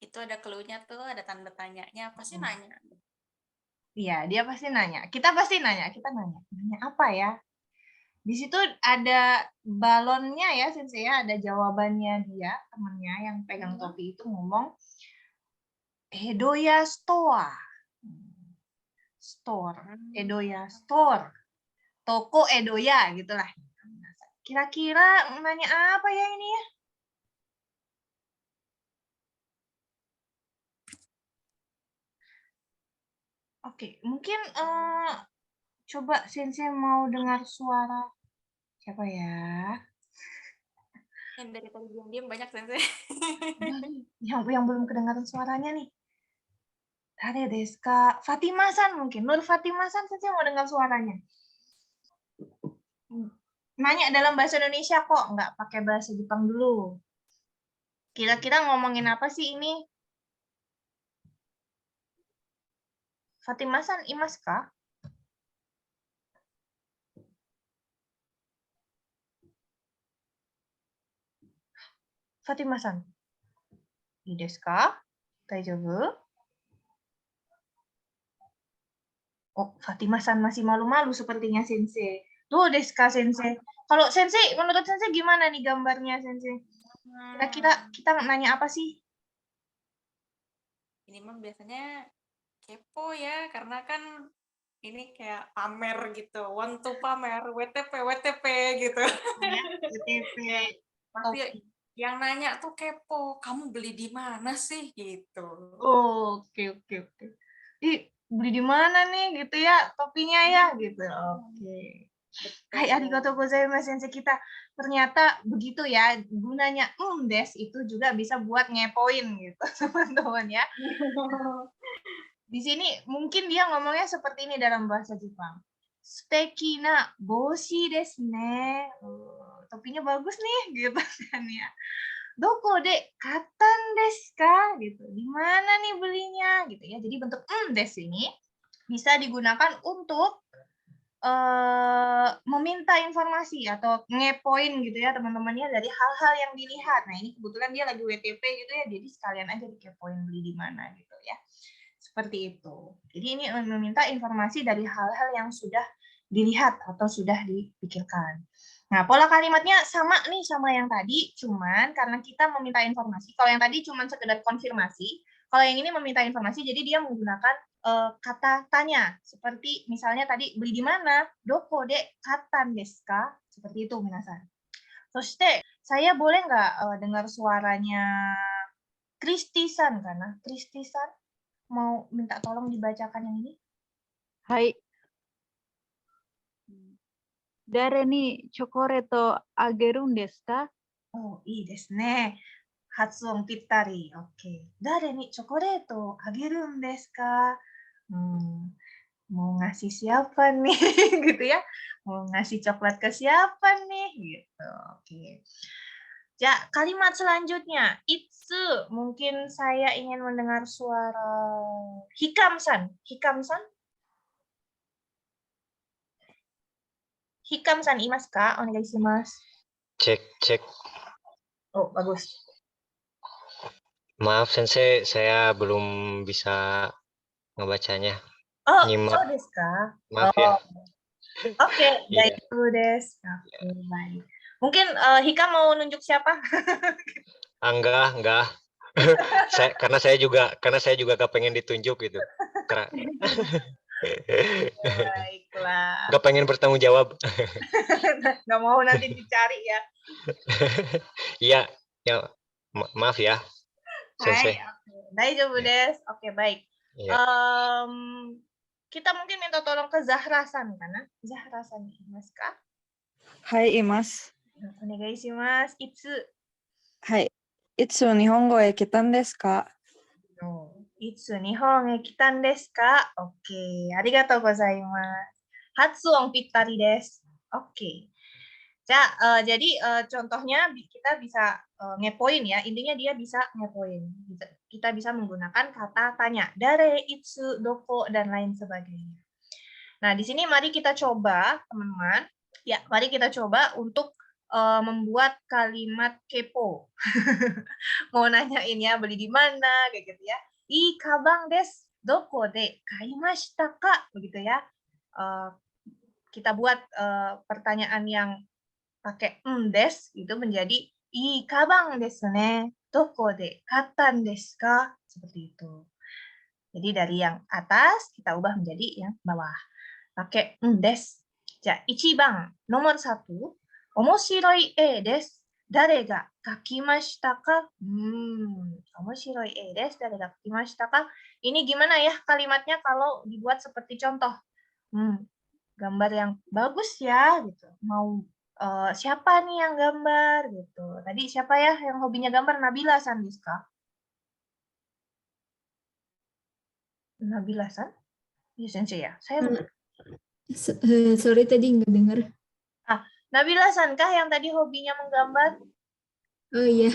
Itu ada clue-nya tuh, ada tanda tanyanya. Pasti nanya. Iya, dia pasti nanya. Kita pasti nanya. Kita nanya. Nanya apa ya? Di situ ada balonnya ya, Sensei ya. Ada jawabannya dia, temannya yang pegang topi itu ngomong, Edoya Store. Store. Edoya Store. Toko Edoya, gitulah. Kira-kira nanya apa ya ini ya? Oke, mungkin coba Sensei mau dengar suara siapa ya? Yang dari tadi diam-diam banyak, Sensei. yang belum kedengaran suaranya nih. Tare desu ka? Fatima-san mungkin. Nur Fatima-san, Sensei mau dengar suaranya. Nanya dalam bahasa Indonesia kok, nggak pakai bahasa Jepang dulu. Kira-kira ngomongin apa sih ini? Fatima-san, imasu ka? Fatima-san. Ii desu ka? Daijoubu? Oh, Fatima-san masih malu-malu sepertinya Sensei. Tuh desu ka, Sensei. Kalau Sensei, menurut Sensei gimana nih gambarnya, Sensei? Kira-kira kita nanya apa sih? Ini mah biasanya kepo ya, karena kan ini kayak pamer gitu. Want to pamer, WTP gitu. Ya, WTP. Pasti yang nanya tuh kepo, kamu beli di mana sih gitu. Oh, oke. Ih, beli di mana nih gitu ya topinya ya gitu. Oke. Hai, arigatou gozaimasu Sensei kita. Ternyata begitu ya, gunanya des itu juga bisa buat ngepoin gitu, teman-teman ya. Di sini mungkin dia ngomongnya seperti ini dalam bahasa Jepang. suteki na boshi desu ne. Topinya bagus nih gitu kan ya. Doko de katan desu ka? Gitu. Di mana nih belinya? Gitu ya. Jadi bentuk desu ini bisa digunakan untuk meminta informasi atau ngepoin gitu ya teman-temannya dari hal-hal yang dilihat. Nah, ini kebetulan dia lagi WTP gitu ya, jadi sekalian aja dikepoin beli di mana gitu ya. Seperti itu. Jadi ini meminta informasi dari hal-hal yang sudah dilihat atau sudah dipikirkan. Nah, pola kalimatnya sama nih sama yang tadi, cuman karena kita meminta informasi. Kalau yang tadi cuman sekedar konfirmasi, kalau yang ini meminta informasi, jadi dia menggunakan kata tanya. Seperti misalnya tadi, beli di mana? Doko de katan desu ka? Seperti itu, minasan. Soshite, saya boleh nggak dengar suaranya Kristi-san karena Kristi-san mau minta tolong dibacakan yang ini? はい。誰にチョコレートあげるんですか？ Oh, いいですね。発音ぴったり。Oke. 誰にチョコレートをあげるんですか? Mau ngasih siapa nih gitu ya? Mau ngasih coklat ke siapa nih gitu. Oke. Ja, kalimat selanjutnya, itsu. Mungkin saya ingin mendengar suara Hikam-san. Hikam-san? Hikam-san, imasu ka? Onegai shimasu. Cek. Oh, bagus. Maaf Sensei, saya belum bisa ngebacanya. Oh, Nyimak. so desu ka? Maaf ya. Oke, Iya. daijoubu desu. Oke, baik. Mungkin Hikam mau nunjuk siapa? Enggak. karena saya juga gak pengen ditunjuk gitu. Baiklah. Gak pengen bertanggung jawab. Nggak mau nanti dicari ya. Iya, ya maaf ya, Sensei. Daijoubu desu. Oke, baik. Iya. Kita mungkin minta tolong ke Zahra-san karena Zahra-san imasu ka? はい、います。Onegai shimasu. Itsu. はい。いつ日本語へ来たんですか？ Itsu Nihonへ来たんですか? Oke, ありがとうございます。Hatsuon pittari desu. Oke. Jadi contohnya kita bisa ngepoin ya. Intinya dia bisa ngepoin. Kita bisa menggunakan kata tanya. Dare, itsu, doko, dan lain sebagainya. Nah, di sini mari kita coba, teman-teman. Ya, mari kita coba untuk membuat kalimat kepo. Mau nanyain ya, beli di mana, kayak gitu ya. Ii kabang desu, doko de kaimashita ka? Begitu ya. Kita buat pertanyaan yang pakai des itu menjadi ii kabang desu ne, doko de katan desu ka? Seperti itu. Jadi dari yang atas kita ubah menjadi yang bawah. Pakai des. Ja, ichiban, nomor 1. Omoshiroi e desu. Dare ga kakimashita ka? Omoshiroi e desu. Dare ga kakimashita ka? Ini gimana ya kalimatnya kalau dibuat seperti contoh? Gambar yang bagus ya gitu. Mau siapa nih yang gambar gitu. Tadi siapa ya yang hobinya gambar? Nabila-san desu ka? Nabila-san? Iya, Sensei ya. Saya lupa. Sorry tadi nggak dengar. Nabila-san kah yang tadi hobinya menggambar? Oh iya.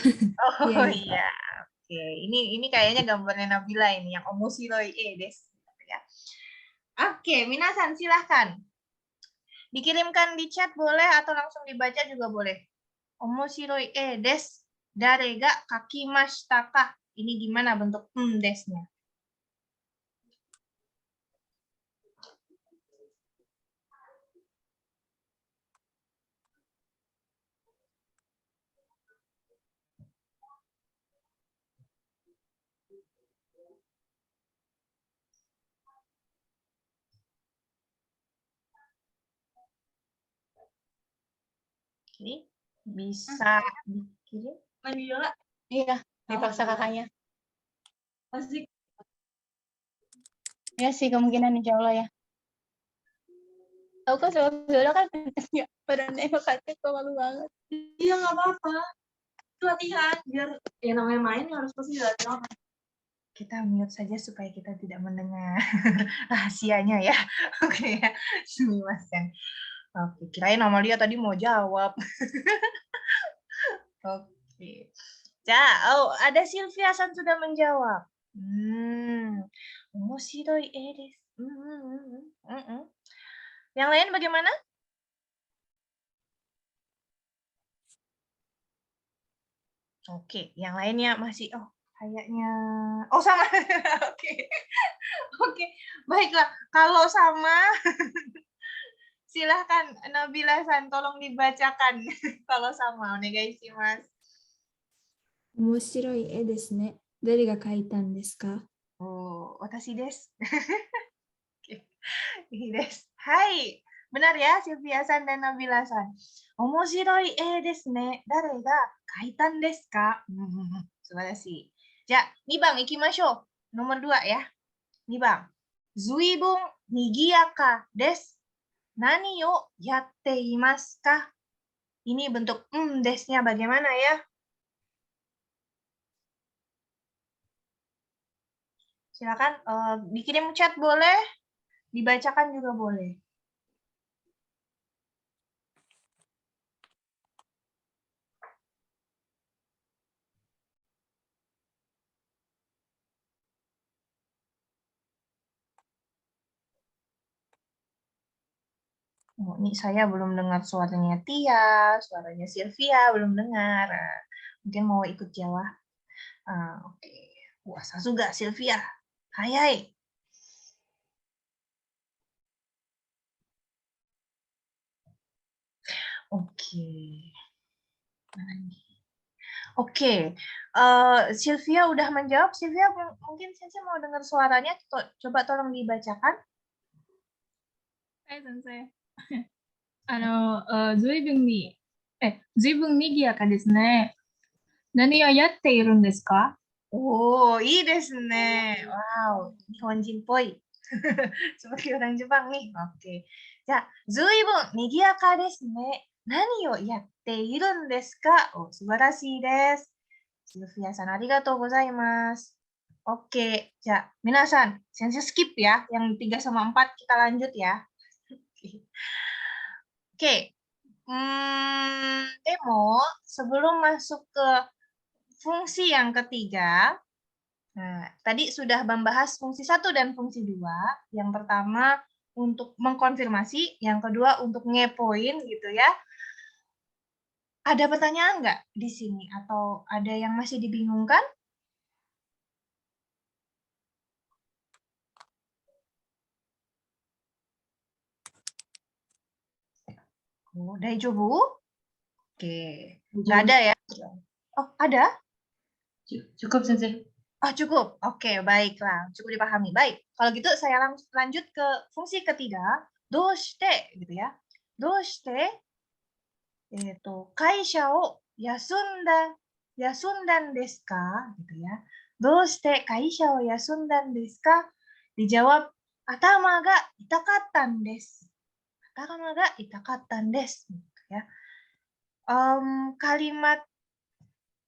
Oh iya. Oke, ini kayaknya gambarnya Nabila ini yang omoshiroi e desu ya. Oke, minasan silahkan. Dikirimkan di chat boleh atau langsung dibaca juga boleh. Omoshiroi e desu. Dare ga kakimashita ka? Ini gimana bentuk desnya? Oke, bisa dikirim. Nabila, Iya, dipaksa kakaknya. pasti Ya sih, kemungkinan insya Allah ya. Tahu kan saudara kan pada nengok hati kok malu banget. iya nggak apa-apa. Itu latihan biar ya namanya main harus pasti dilatih orang. Kita mute saja supaya kita tidak mendengar rahasianya ya. Oke ya, sumimasen. Oke, kirain Amalia tadi mau jawab. Oke. Ada Sylvia-san sudah menjawab. Omoshiroi desu. Yang lain bagaimana? Oke, yang lainnya masih kayaknya sama. Oke. Oke, baiklah. Kalau sama silahkan Nabila-san tolong dibacakan kalau sama. Onegaishimasu. 面白い絵ですね。誰が描いたんですか？ Watashi desu. Oke. Ini desu. Hai. Benar ya, Sylvia-san dan Nabila-san. Omoshiroi desu ne. Dare ga kaitan desu ka? Subarashi. Ja, 2番行きましょう。nomor 2 ya. 2番。Zuibun nigiyaka desu. Nani o yatte imasu ka? Ini bentuk desnya bagaimana ya? Silakan dikirim chat boleh, dibacakan juga boleh. Ini saya belum dengar suaranya Tia, suaranya Sylvia belum dengar. Mungkin mau ikut jawab. Oke. Wah, juga Sylvia. Hai. Oke. Oke. Sylvia udah menjawab. Sylvia mungkin Sensei mau dengar suaranya. Coba tolong dibacakan. Hai, Sensei. ずいぶんにぎやかですね。何をやっているんですか？いいですね。Wow, 日本人っぽい。Seperti orang Jepang nih. Oke. じゃあ、ずいぶんにぎやかですね。何をやっているんですか？素晴らしいです。Sylvia-san, ありがとうございます。Oke. じゃあ、皆さん、Sensei skip ya. Yang 3 sama 4 kita lanjut ya. Oke. Demo, sebelum masuk ke fungsi yang ketiga, tadi sudah membahas fungsi 1 dan fungsi 2. Yang pertama untuk mengkonfirmasi, yang kedua untuk ngepoin gitu ya. Ada pertanyaan nggak di sini atau ada yang masih dibingungkan? Daijoubu? Oke, nggak ada ya? Ada? Cukup, Sensei. Cukup. Oke, baiklah. Cukup dipahami. Baik. Kalau gitu saya lanjut ke fungsi ketiga. Doshite, gitu ya. Doshite, kaisha o yasundan desu ka? Gitu ya. Doshite kaisha o yasundan desu ka? Dijawab, atama ga itakattan desu. Atama ga itakattan desu. Gitu ya. Kalimat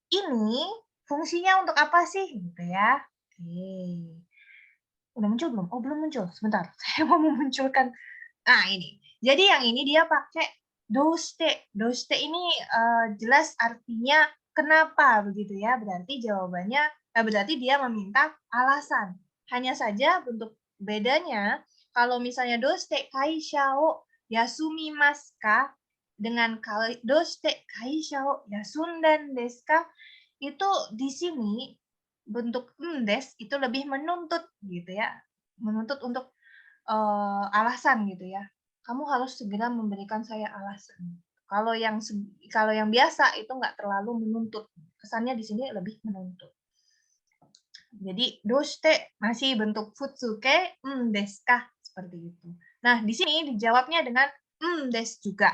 ini fungsinya untuk apa sih gitu ya? Oke. Udah muncul belum? Belum muncul. Sebentar. Saya mau memunculkan. Ini. Jadi yang ini dia pakai doshite. Doshite ini jelas artinya kenapa begitu ya? Berarti jawabannya berarti dia meminta alasan. Hanya saja bentuk bedanya kalau misalnya doshite kaisha o yasumimasu ka dengan doshite kaisha o yasundan desu ka, itu di sini bentuk des itu lebih menuntut gitu ya, menuntut untuk alasan gitu ya. Kamu harus segera memberikan saya alasan. Kalau yang biasa itu nggak terlalu menuntut, kesannya di sini lebih menuntut. Jadi doshite masih bentuk futsuke desu ka seperti itu. Nah di sini dijawabnya dengan desu juga.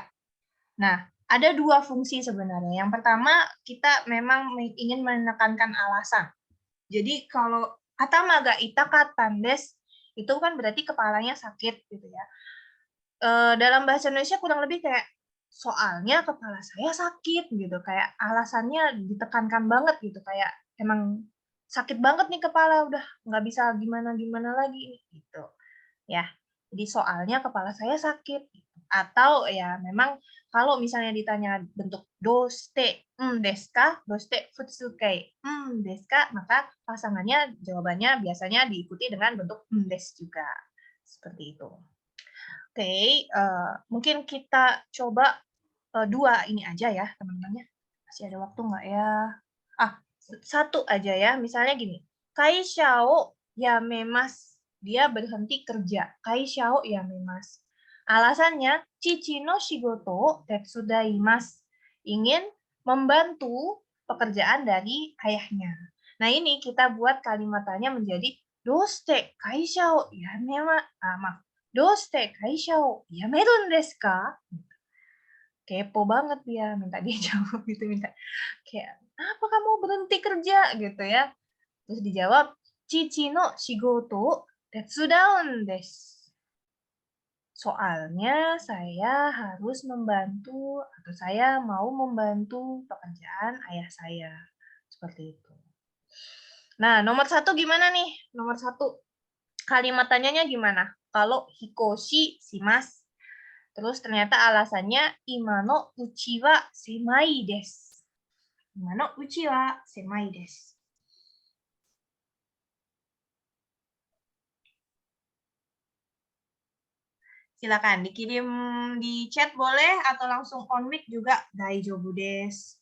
Nah ada 2 fungsi sebenarnya. Yang pertama kita memang ingin menekankan alasan. Jadi kalau atama ga itakattan desu itu kan berarti kepalanya sakit gitu ya. Dalam bahasa Indonesia kurang lebih kayak soalnya kepala saya sakit gitu, kayak alasannya ditekankan banget gitu, kayak emang sakit banget nih kepala, udah nggak bisa gimana-gimana lagi gitu. Ya, jadi soalnya kepala saya sakit. Atau ya memang kalau misalnya ditanya bentuk doste, desu ka, doste futsukai, desu ka, maka pasangannya jawabannya biasanya diikuti dengan bentuk desu juga. Seperti itu. Oke, mungkin kita coba 2 ini aja ya, teman-teman ya. Masih ada waktu nggak ya? 1 aja ya. Misalnya gini, kaisha o yamemasu. Dia berhenti kerja. Kaisha o yamemasu. Alasannya, chichi no shigoto o tetsudaimasu. Ingin membantu pekerjaan dari ayahnya. Nah, ini kita buat kalimatannya menjadi doste kaisha o yamemasu. Doste kaisha o yamerun desu ka? Kepo banget dia, minta dia jawab gitu, minta kayak, "Apa kamu berhenti kerja?" gitu ya. Terus dijawab, "Chichi no shigoto tetsudaun desu." Soalnya saya harus membantu atau saya mau membantu pekerjaan ayah saya. Seperti itu. Nah, nomor 1 gimana nih? Nomor 1, kalimat tanyanya gimana? Kalau hikoshi shimasu. Terus ternyata alasannya ima no uchi wa semai desu. Ima no uchi wa semai desu. Silakan dikirim di chat boleh atau langsung on mic juga daijoubu desu.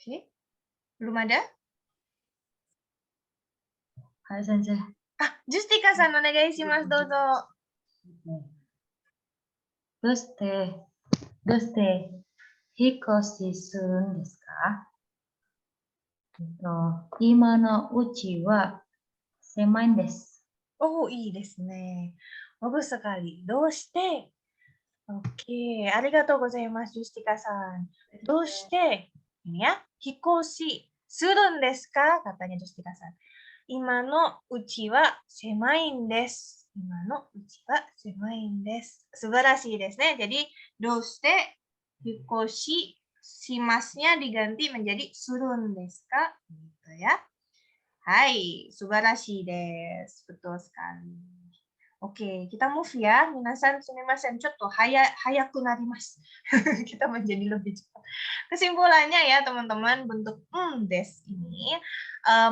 Oke, belum ada? Hai Sensei. Justika-san onegai shimasu, dozo. Doste hikoshi surun desu ka? Ima no uchi wa semai desu. Oh, ii desu ne. Bagus sekali. Doshite. Oke, arigatou gozaimasu Justika-san. Doshite, ini ya, hikoshi surun desu ka? Katanya Justika-san. Ima no uchi wa semai desu. Ima no uchi wa semai desu. Subarashi desu ne. Jadi, doshite hikoshi shimasnya diganti menjadi surun desu ka? Gitu ya. Hai, subarashi desu. Betul sekali. Oke, kita move ya. Minasan sumimasen, chotto hayaku narimasu. Kita menjadi lebih cepat. Kesimpulannya ya, teman-teman, bentuk des ini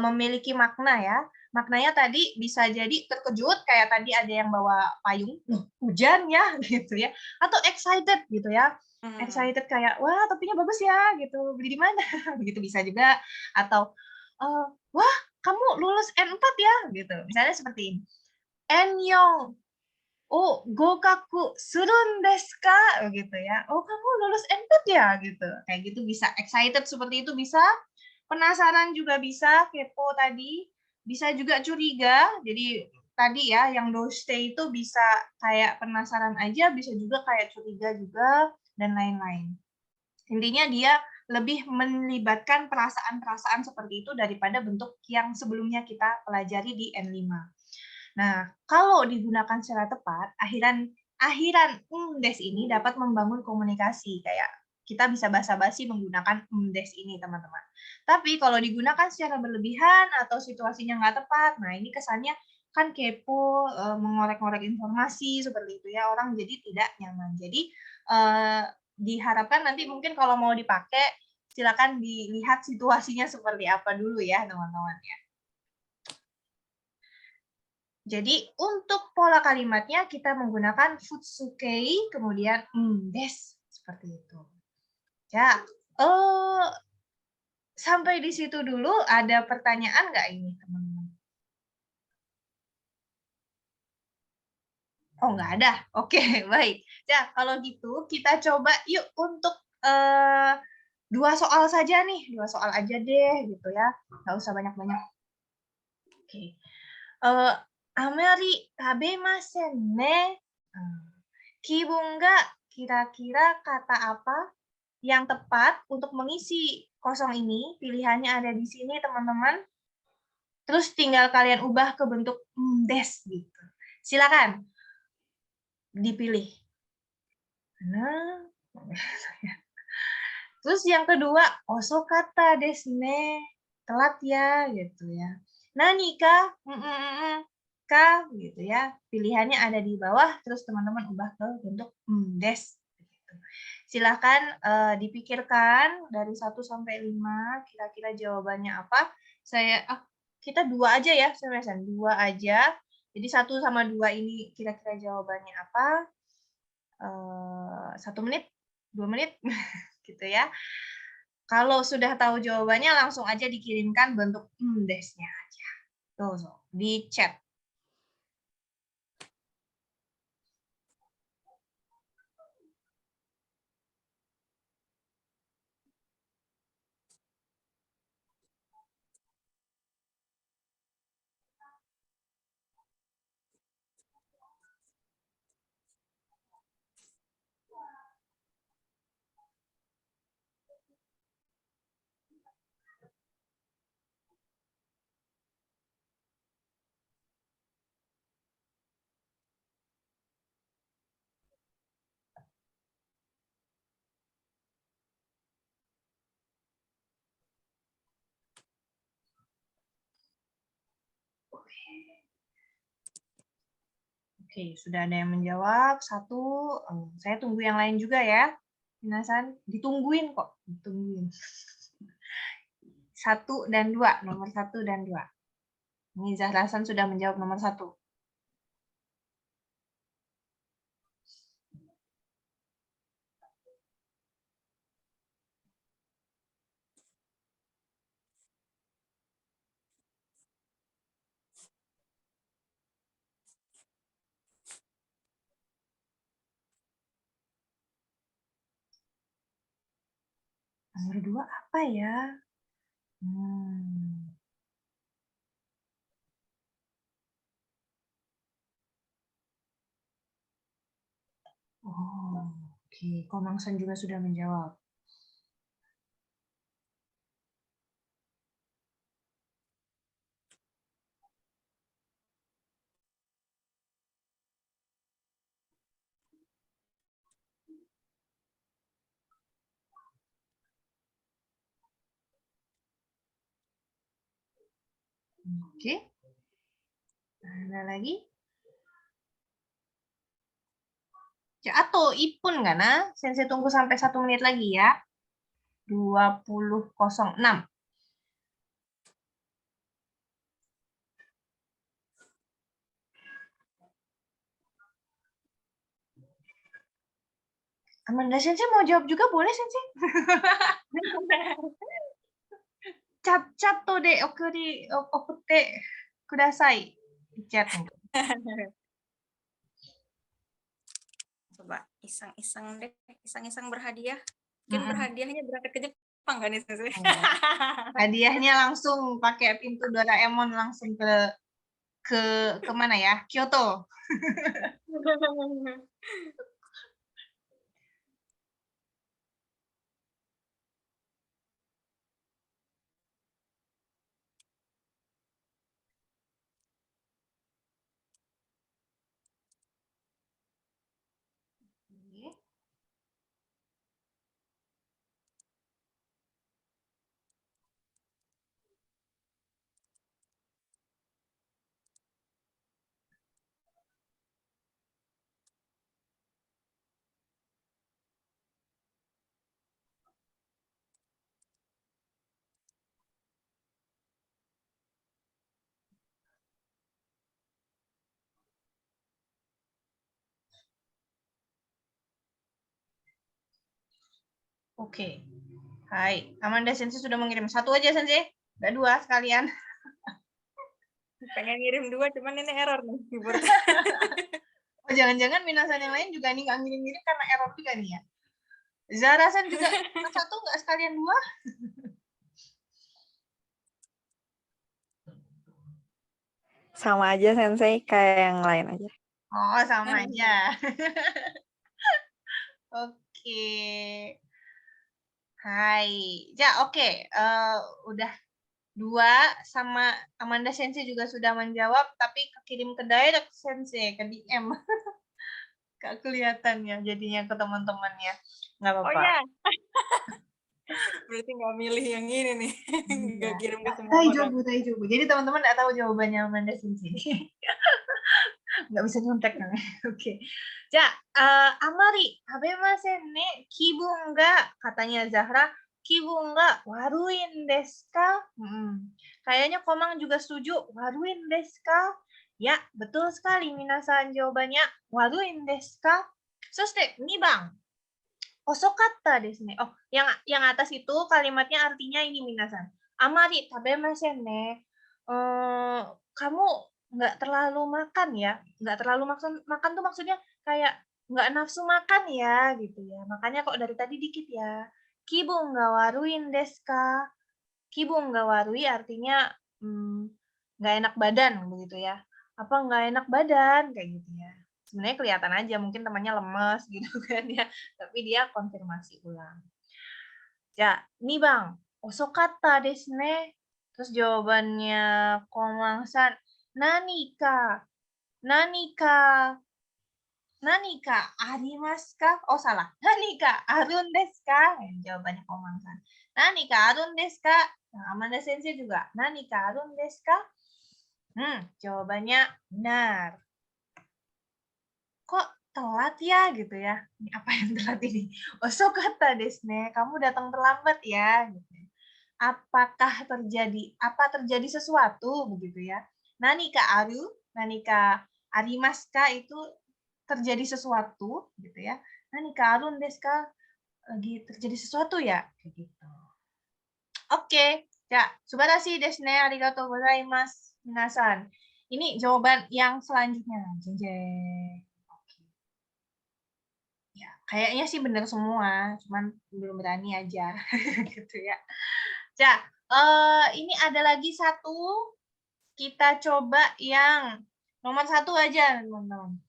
memiliki makna ya. Maknanya tadi bisa jadi terkejut, kayak tadi ada yang bawa payung, hujan ya, gitu ya. Atau excited gitu ya. Excited kayak, wah topinya bagus ya, gitu. Beli di mana? Begitu bisa juga. Atau, wah kamu lulus N4 ya, gitu. Misalnya seperti ini. N4 oh gokaku surun desu ka? Gitu ya. Oh, kamu lulus N4 ya? Gitu. Kayak gitu bisa. Excited seperti itu bisa. Penasaran juga bisa. Kepo tadi. Bisa juga curiga. Jadi tadi ya, yang doste itu bisa kayak penasaran aja, bisa juga kayak curiga juga, dan lain-lain. Intinya dia lebih melibatkan perasaan-perasaan seperti itu daripada bentuk yang sebelumnya kita pelajari di N5. Nah, kalau digunakan secara tepat, akhiran des ini dapat membangun komunikasi. Kayak kita bisa basa-basi menggunakan des ini, teman-teman. Tapi kalau digunakan secara berlebihan atau situasinya nggak tepat, nah ini kesannya kan kepo, mengorek-ngorek informasi, seperti itu ya, orang jadi tidak nyaman. Jadi, diharapkan nanti mungkin kalau mau dipakai, silakan dilihat situasinya seperti apa dulu ya, teman-teman ya. Jadi untuk pola kalimatnya kita menggunakan futsukei kemudian des seperti itu. Ya, sampai di situ dulu ada pertanyaan nggak ini teman-teman? Oh nggak ada. Oke baik. Ya kalau gitu kita coba yuk untuk 2 soal saja nih, 2 soal aja deh gitu ya, nggak usah banyak-banyak. Oke. Amari tabemasen ne. Kibun ga kira-kira kata apa yang tepat untuk mengisi kosong ini? Pilihannya ada di sini, teman-teman. Terus tinggal kalian ubah ke bentuk des gitu. Silakan dipilih. Nah, terus yang kedua, osokata desu ne. Telat ya gitu ya. Nani ka? Ka gitu ya. Pilihannya ada di bawah, terus teman-teman ubah ke bentuk des. Gitu. Silakan dipikirkan dari 1 sampai 5 kira-kira jawabannya apa. Kita 2 aja ya, sebenarnya 2 aja. Jadi 1 sama 2 ini kira-kira jawabannya apa? 1 menit, 2 menit gitu ya. Kalau sudah tahu jawabannya langsung aja dikirimkan bentuk desnya aja. Tuh, di chat. Oke, sudah ada yang menjawab. 1, saya tunggu yang lain juga ya. Minasan, ditungguin kok. Ditungguin. 1 dan 2, nomor 1 dan 2. Ini Zahrasan sudah menjawab nomor 1. Nomor 2 apa ya? Oh, oke. Komangsan juga sudah menjawab. Oke. Ada lagi? Atau ipun nggak nah? Sensei tunggu sampai 1 menit lagi ya. 20.06. Amanda Sensei mau jawab juga boleh Sensei? Cap to de okute kudasai. Di chat. Coba iseng-iseng deh, iseng-iseng berhadiah. Mungkin berhadiahnya berangkat ke Jepang kan nih, Sensei? Hadiahnya langsung pakai pintu Doraemon langsung ke mana ya? Kyoto. Oke. Hai, Amanda Sensei sudah mengirim 1 aja Sensei. Nggak 2 sekalian. Pengen ngirim 2, cuman ini error nih. Oh, jangan-jangan minasan yang lain juga nih nggak ngirim-ngirim karena error juga nih ya. Zahrasan juga 1 nggak sekalian 2? Sama aja Sensei, kayak yang lain aja. Oh, sama aja. Oke. Hai. Ya, oke. Udah 2 sama Amanda Sensei juga sudah menjawab, tapi kekirim ke direct Sensei, ke DM. Gak kelihatan ya jadinya ke teman-temannya. Nggak Oh apa-apa. ya, berarti nggak milih yang ini nih, nggak Iya. kirim ke semua orang. Taijubu. Jadi teman-teman nggak tahu jawabannya Amanda Sensei. Nggak bisa nyontek kan? Oke. Ja, Amari, habemasen ne, kibun ga, katanya Zahra, kibun ga waruin desu ka? Kayaknya Komang juga setuju, waruin desu ka? Ya, betul sekali minasan jawabannya, waruin desu ka? Soste, 2番. Osokatta desu ne. Oh, yang atas itu kalimatnya artinya ini minasan. Amari tabemasen ne. Kamu nggak terlalu makan ya, nggak terlalu makan tuh maksudnya kayak nggak nafsu makan ya gitu ya. Makanya kok dari tadi dikit ya. Kibun ga waruin desu ka? Kibun ga warui artinya nggak enak badan begitu ya. Apa nggak enak badan kayak gitu ya. Sebenarnya kelihatan aja mungkin temannya lemes gitu kan ya. Tapi dia konfirmasi ulang. Ya, 2番. Osokatta desu ne. Terus jawabannya Komang-san, nanika arimasu ka? Oh, salah. Nanika arun desu ka? Jawabannya Komang-san. Nanika arun desu ka? Nah, Amanda Sensei juga. Nanika arun desu ka? Jawabannya benar. Kok telat ya gitu ya? Ini apa yang telat ini? Osokatta desu ne. Kamu datang terlambat ya gitu. Apakah terjadi sesuatu begitu ya? Nanika arimasu ka itu terjadi sesuatu gitu ya. Nanika arun desu ka? Lagi terjadi sesuatu ya? Kayak gitu. Oke. Ya, subarashi desu ne. Arigatou gozaimasu. Minasan. Ini jawaban yang selanjutnya. Jeng jeng. Oke. Ya, kayaknya sih benar semua, cuman belum berani aja gitu ya. Ya, ini ada lagi satu. Kita coba yang nomor 1 aja, teman-teman.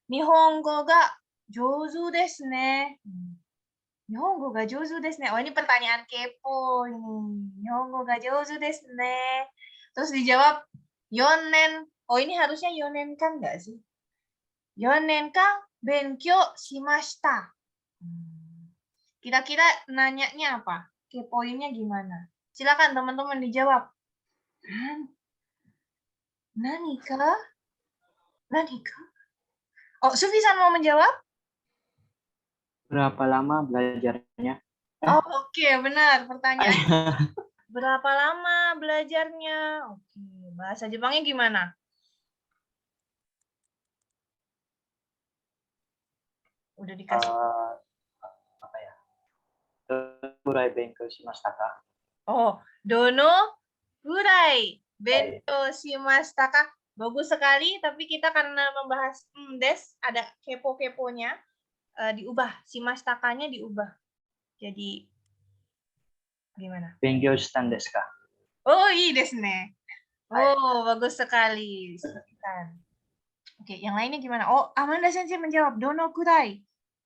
Nihongo ga jouzu desu ne. Nihongo ga jouzu desu ne. Oh, ini pertanyaan kepo ini. Nihongo ga jouzu desu ne. Terus dijawab yonen. Oh, ini harusnya yonen kan nggak sih? Yonen kan benkyou shimashita. Kira-kira nanyanya apa? Kepoinnya gimana? Silakan teman-teman dijawab. Nanika? Oh, Sufi-san mau menjawab? Berapa lama belajarnya? Oh, oke, benar. Pertanyaannya berapa lama belajarnya? Oke, bahasa Jepangnya gimana? Udah dikasih. Apa ya? Gurai benkyou shimashita ka? Oh, dono gurai benkyou shimashita ka? Bagus sekali, tapi kita karena membahas des, ada kepo-keponya, diubah. Shimashita ka-nya diubah. Jadi, gimana? Benkyou shita desu ka? Oh, iya desu ne. Oh, bagus sekali. Oke, yang lainnya gimana? Oh, Amanda Sensei menjawab, dono kurai.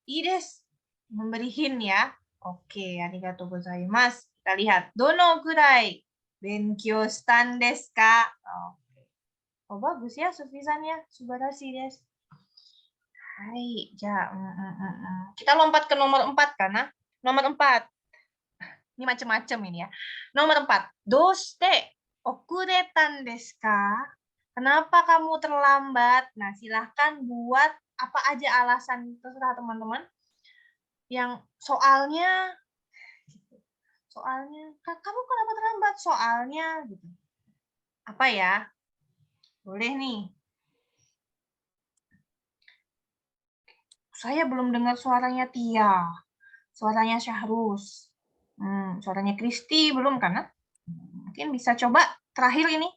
Ides. Memberi hint ya. Oke, arigatou gozaimasu. Kita lihat. Dono kurai benkyou shitan desu ka? Oke. Oh, bagus ya, Sufi-san ya. Subarashi desu. Hai, ja. Kita lompat ke nomor 4 karena nomor 4. Ini macam-macam ini ya. Nomor 4. Doshite okuretan desu ka? Kenapa kamu terlambat? Nah, silahkan buat apa aja alasan, terserah teman-teman. Yang soalnya, kamu kenapa terlambat? Soalnya, gitu. Apa ya? Boleh nih. Saya belum dengar suaranya Tia, suaranya Syahrus, suaranya Kristi belum kan? Mungkin bisa coba terakhir ini.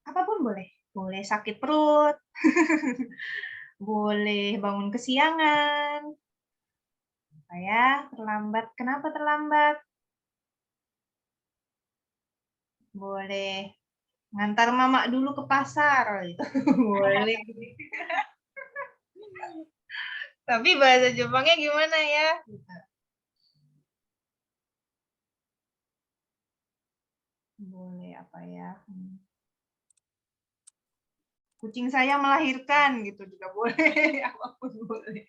Apapun boleh. Boleh sakit perut, boleh bangun kesiangan, apa ya, terlambat. Kenapa terlambat? Boleh ngantar mama dulu ke pasar gitu. Boleh. Tapi bahasa Jepangnya gimana ya? Boleh apa ya? Kucing saya melahirkan gitu juga boleh. Apapun boleh.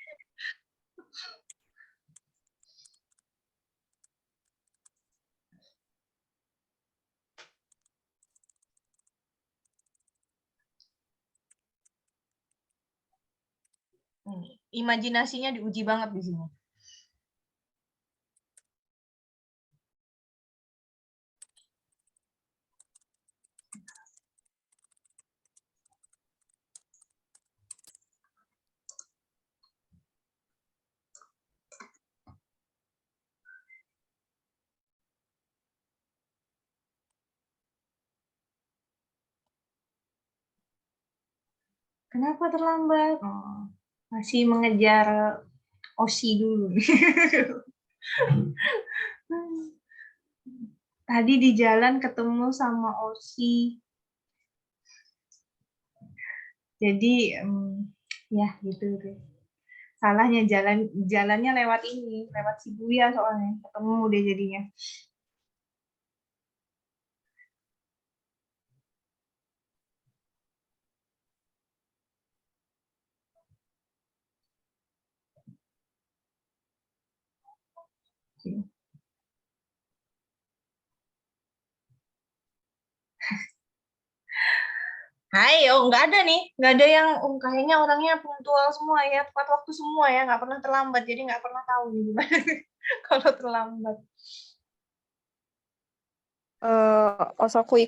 Imajinasinya diuji banget di sini. Kenapa terlambat? Oh, masih mengejar Osi dulu. Tadi di jalan ketemu sama Osi. Jadi ya gitu deh. Salahnya jalannya lewat ini, lewat Shibuya soalnya. Ketemu deh jadinya. Hai, oh nggak ada nih, nggak ada yang kayaknya orangnya punktual semua ya, tepat waktu semua ya, nggak pernah terlambat, jadi nggak pernah tahu nih gimana kalau terlambat. Osoku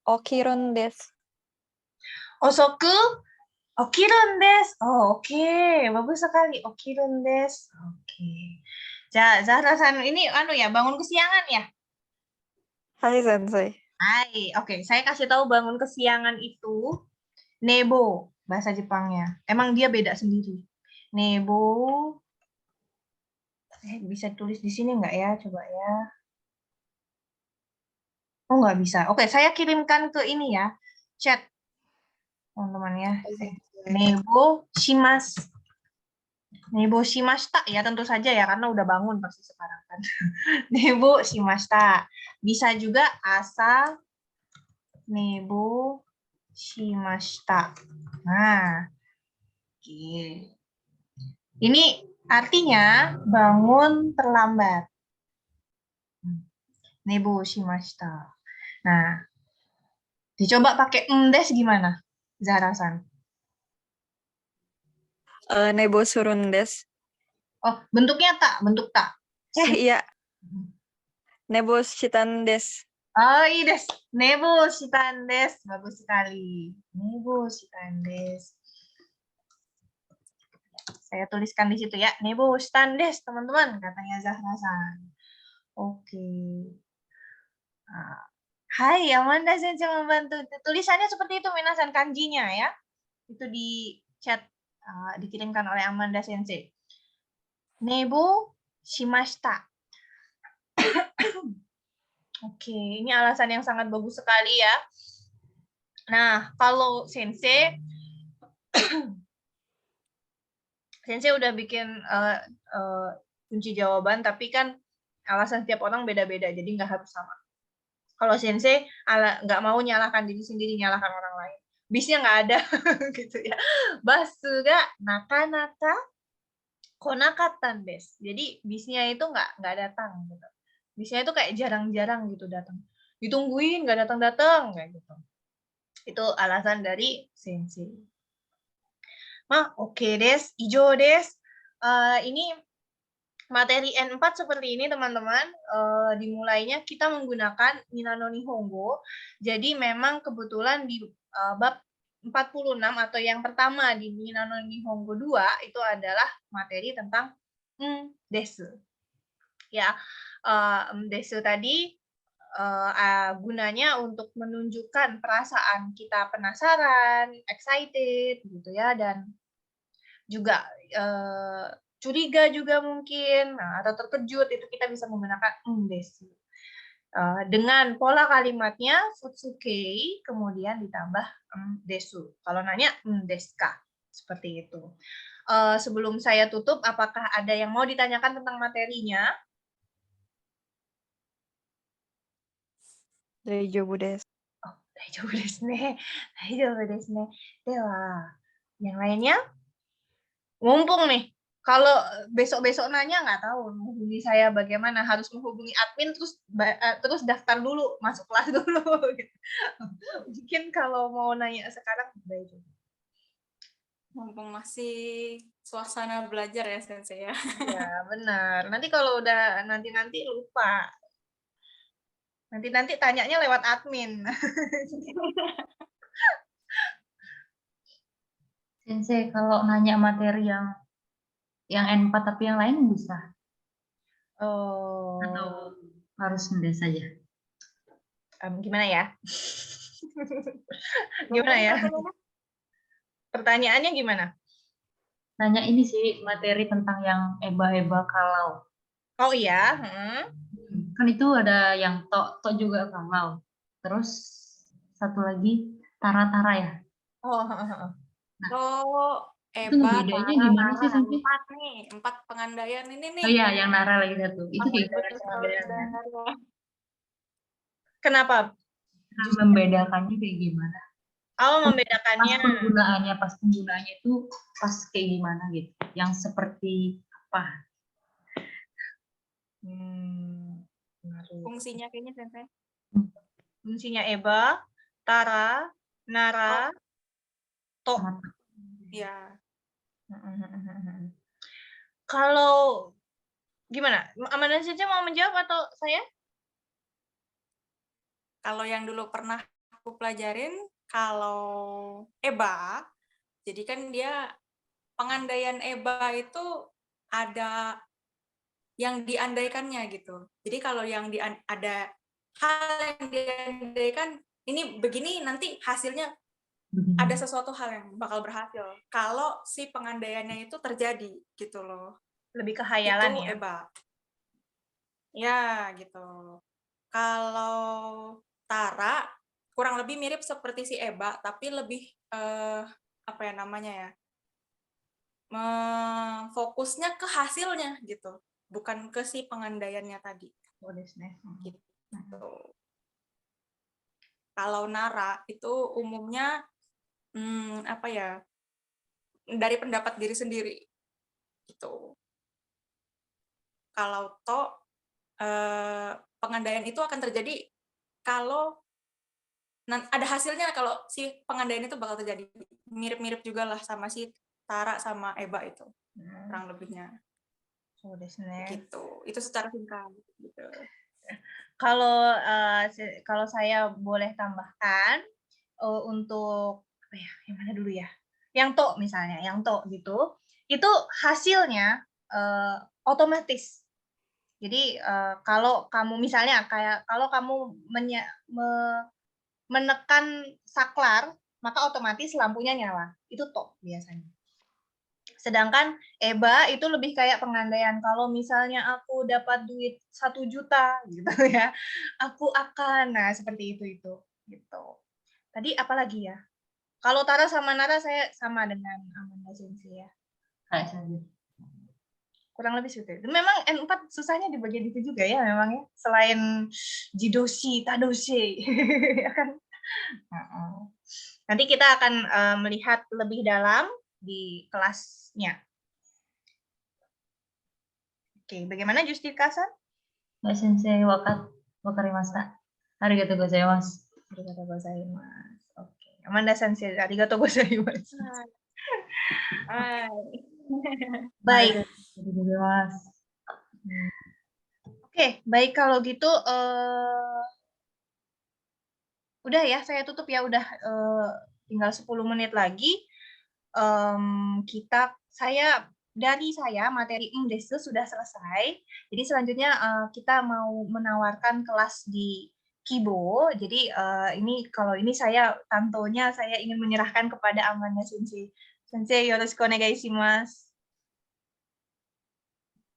okirun desu. Osoku okirun desu. Oh, oke, bagus sekali. Okirun desu. Oke. Zahra-san ini ya, bangun kesiangan ya? Hai, Sensei. Hai, oke. Saya kasih tahu bangun kesiangan itu nebo bahasa Jepangnya. Emang dia beda sendiri. Nebo bisa tulis di sini nggak ya? Coba ya. Oh, nggak bisa. Oke, saya kirimkan ke ini ya, chat teman-teman ya. Nebo shimasu. Nebo shimashita ya tentu saja ya, karena udah bangun pasti sekarang kan. Nebo shimashita. Bisa juga asa nebo shimashita. Nah, oke. Ini artinya bangun terlambat. Nebo shimashita. Nah, dicoba pakai des gimana, Zahra-san? Nebo surun desu. Oh, bentuknya bentuk tak. Iya. Nebo shitan desu. Oh, iya des. Nebo shitan desu. Bagus sekali. Nebo shitan desu. Saya tuliskan di situ ya. Nebo shitan desu, teman-teman, katanya Zahra-san. Oke. Hai, Amanda Sensei membantu. Tulisannya seperti itu, minasan kanjinya ya. Itu di chat dikirimkan oleh Amanda Sensei. Nebo shimashita. Oke, ini alasan yang sangat bagus sekali ya. Nah, kalau Sensei udah bikin kunci jawaban, tapi kan alasan setiap orang beda-beda, jadi nggak harus sama. Kalau Sensei nggak mau nyalahkan diri sendiri, nyalahkan orang lain. Bisnya nggak ada, gitu ya. Basu ga naka-naka konakatan des. Jadi bisnya itu nggak datang, gitu. Bisnya itu kayak jarang-jarang gitu datang. Ditungguin nggak datang-datang, kayak gitu. Itu alasan dari Sensei. Oke des, ijo des. Ini materi N4 seperti ini teman-teman, dimulainya kita menggunakan Minano Nihongo. Jadi memang kebetulan di bab 46 atau yang pertama di Minano Nihongo 2 itu adalah materi tentang desu. Ya, desu tadi gunanya untuk menunjukkan perasaan kita penasaran, excited gitu ya, dan juga curiga juga mungkin, atau terkejut, itu kita bisa menggunakan desu. Dengan pola kalimatnya futsukei, kemudian ditambah desu. Kalau nanya desu ka, seperti itu. Sebelum saya tutup, apakah ada yang mau ditanyakan tentang materinya? 大丈夫です。大丈夫ですね。大丈夫ですね。では, yang lainnya? Mumpung nih, kalau besok-besok nanya nggak tahu menghubungi saya bagaimana, harus menghubungi admin terus daftar dulu, masuk kelas dulu. Gitu. Mungkin kalau mau nanya sekarang baik. Mumpung masih suasana belajar ya Sensei ya. Ya benar. Nanti kalau udah nanti lupa. Nanti tanyanya lewat admin. Sensei, kalau nanya materi yang N4 tapi yang lain bisa? Oh. Atau harus ndes saja? Gimana ya? Gimana ya? Pertanyaannya gimana? Nanya ini sih materi tentang yang eba-eba kalau. Oh iya. Kan itu ada yang tok juga kalau. Terus satu lagi tara-tara ya. Oh. Itu bedanya gimana sih Sensei? 4 nih, 4 pengandaian ini nih. Oh iya, yang nara lagi satu. Itu kayak Kenapa? Membedakannya kayak gimana? Oh, membedakannya. Pas penggunaannya itu pas kayak gimana gitu. Yang seperti apa? Fungsinya kayaknya Sensei. Fungsinya eba, tara, nara, to. Ya. Kalau gimana? Amanda saja mau menjawab atau saya? Kalau yang dulu pernah aku pelajarin, kalau eba, jadi kan dia pengandaian eba itu ada yang diandaikannya gitu. Jadi kalau yang ada hal yang diandaikan, ini begini nanti hasilnya ada sesuatu hal yang bakal berhasil. Kalau si pengandaiannya itu terjadi gitu loh. Lebih ke khayalan itu ya? Eba. Ya gitu. Kalau Tara kurang lebih mirip seperti si Eba, tapi lebih apa ya namanya ya? Fokusnya ke hasilnya gitu, bukan ke si pengandaiannya tadi. Gitu. Kalau Nara itu umumnya apa ya? Dari pendapat diri sendiri gitu. Kalau pengandaian itu akan terjadi kalau ada hasilnya, kalau si pengandaian itu bakal terjadi. Mirip-mirip juga lah sama si Tara sama Eba itu, kurang lebihnya. Gitu. Itu secara singkat. Gitu. Kalau saya boleh tambahkan untuk yang mana dulu ya? Yang to misalnya, yang to gitu, itu hasilnya otomatis. Jadi kalau kamu misalnya kalau kamu menekan saklar, maka otomatis lampunya nyala. Itu to biasanya. Sedangkan eba itu lebih kayak pengandaian. Kalau misalnya aku dapat duit 1 juta gitu ya, aku akan, nah seperti itu gitu. Tadi apa lagi ya? Kalau Tara sama Nara saya sama dengan Amanda Sensei ya. Kurang lebih seperti itu. Memang N4 susahnya di bagian itu juga ya memang ya. Selain jidoshi, tadoshi, ya kan? Nanti kita akan melihat lebih dalam di kelasnya. Oke, bagaimana Justika-san? Mbak Sensei, wakarimashita. Arigatou gozaimasu. Arigatou gozaimasu. Oke, Amanda Sensei, arigatou gozaimasu. Baik. Oke, baik kalau gitu udah ya, saya tutup ya, udah tinggal 10 menit lagi. Dari saya materi desu sudah selesai. Jadi selanjutnya kita mau menawarkan kelas di Kibo. Jadi kalau ini saya tantonya saya ingin menyerahkan kepada Amanda Sensei. Sensei, yoroshiku onegai shimasu.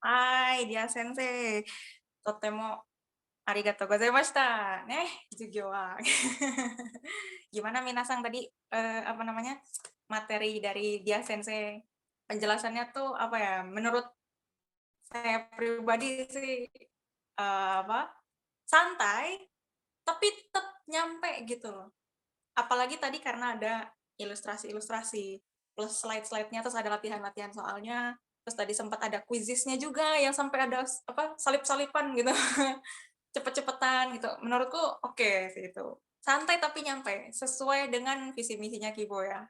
Hai, dia Sensei. Totemo Arigatou gozaimashita. Jugyo wa. Gimana Minasang tadi apa namanya? Materi dari dia sensei. Penjelasannya tuh apa ya? Menurut saya pribadi sih apa? Santai tapi tetap nyampe gitu loh. Apalagi tadi karena ada ilustrasi-ilustrasi plus slide-slide-nya, terus ada latihan-latihan soalnya, terus tadi sempat ada quizisnya juga yang sampai ada apa salip-salipan gitu. Cepet-cepetan gitu. Menurutku oke sih itu. Santai tapi nyampe, sesuai dengan visi misinya Kibo ya.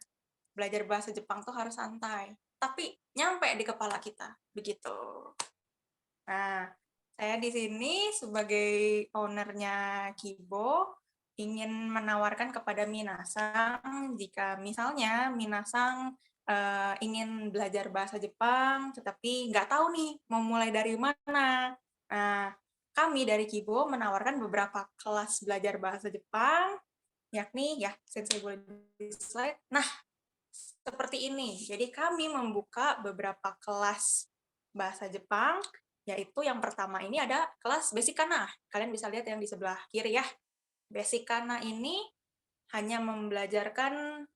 Belajar bahasa Jepang tuh harus santai, tapi nyampe di kepala kita, begitu. Nah, saya di sini sebagai ownernya Kibo ingin menawarkan kepada Minasang jika misalnya Minasang ingin belajar bahasa Jepang tetapi nggak tahu nih mau mulai dari mana. Nah, kami dari Kibo menawarkan beberapa kelas belajar bahasa Jepang, yakni ya sensei boleh di slide. Nah, seperti ini. Jadi kami membuka beberapa kelas bahasa Jepang, yaitu yang pertama ini ada kelas Basic Kana. Kalian bisa lihat yang di sebelah kiri ya. Basic Kana ini hanya membelajarkan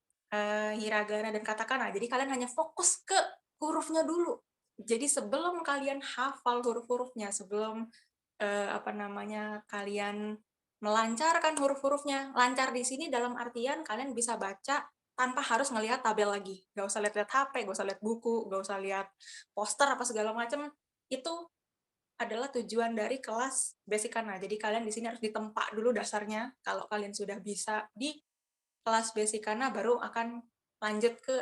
hiragana dan katakana. Jadi kalian hanya fokus ke hurufnya dulu. Jadi sebelum kalian hafal huruf-hurufnya, sebelum apa namanya kalian melancarkan huruf-hurufnya, lancar di sini dalam artian kalian bisa baca tanpa harus ngelihat tabel lagi. Gak usah lihat-lihat HP, gak usah lihat buku, gak usah lihat poster apa segala macam. Itu adalah tujuan dari kelas Basic Kana. Jadi kalian di sini harus ditempa dulu dasarnya. Kalau kalian sudah bisa di kelas Basic Kana, baru akan lanjut ke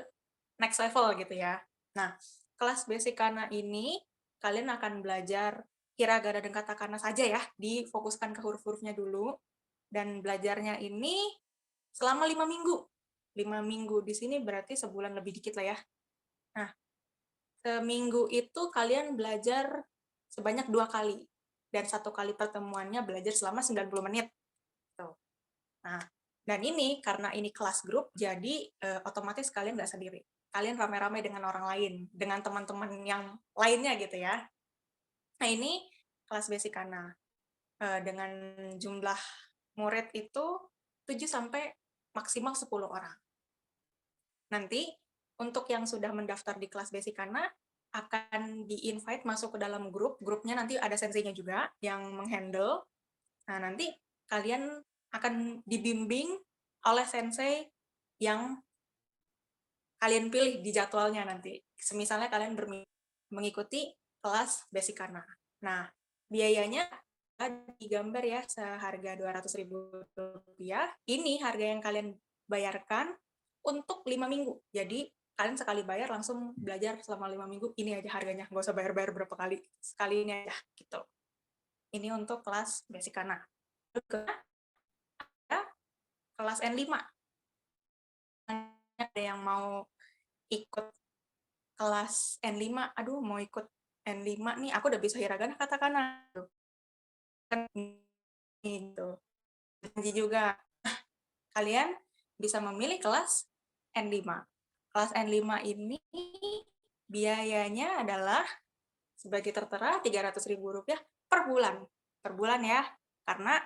next level gitu ya. Nah, kelas Basic Kana ini kalian akan belajar hiragana dan katakana saja ya, difokuskan ke huruf-hurufnya dulu. Dan belajarnya ini selama 5 minggu. 5 minggu di sini berarti sebulan lebih dikit lah ya. Nah, seminggu itu kalian belajar sebanyak 2 kali. Dan 1 kali pertemuannya belajar selama 90 menit. Tuh. Nah, dan ini karena ini kelas grup, jadi otomatis kalian nggak sendiri. Kalian rame-rame dengan orang lain, dengan teman-teman yang lainnya gitu ya. Nah, ini kelas Basic Kana. Dengan jumlah murid itu 7 sampai maksimal 10 orang. Nanti, untuk yang sudah mendaftar di kelas Basic Kana, akan di-invite masuk ke dalam grup. Grupnya nanti ada senseinya juga yang menghandle. Nah, nanti kalian akan dibimbing oleh sensei yang kalian pilih di jadwalnya nanti. Semisalnya kalian mengikuti kelas Basic Kana. Nah, biayanya digambar ya seharga Rp200.000. Ini harga yang kalian bayarkan untuk 5 minggu. Jadi kalian sekali bayar langsung belajar selama 5 minggu. Ini aja harganya, nggak usah bayar-bayar berapa kali. Sekali ini aja gitu. Ini untuk kelas Basic Kana. Ada kelas N5. Ada yang mau ikut kelas N5, aduh mau ikut N5 nih, aku udah bisa hiragana katakana. Gitu. Janji juga. Kalian bisa memilih kelas N5. Kelas N5 ini biayanya adalah sebagai tertera Rp300.000 per bulan. Per bulan ya. Karena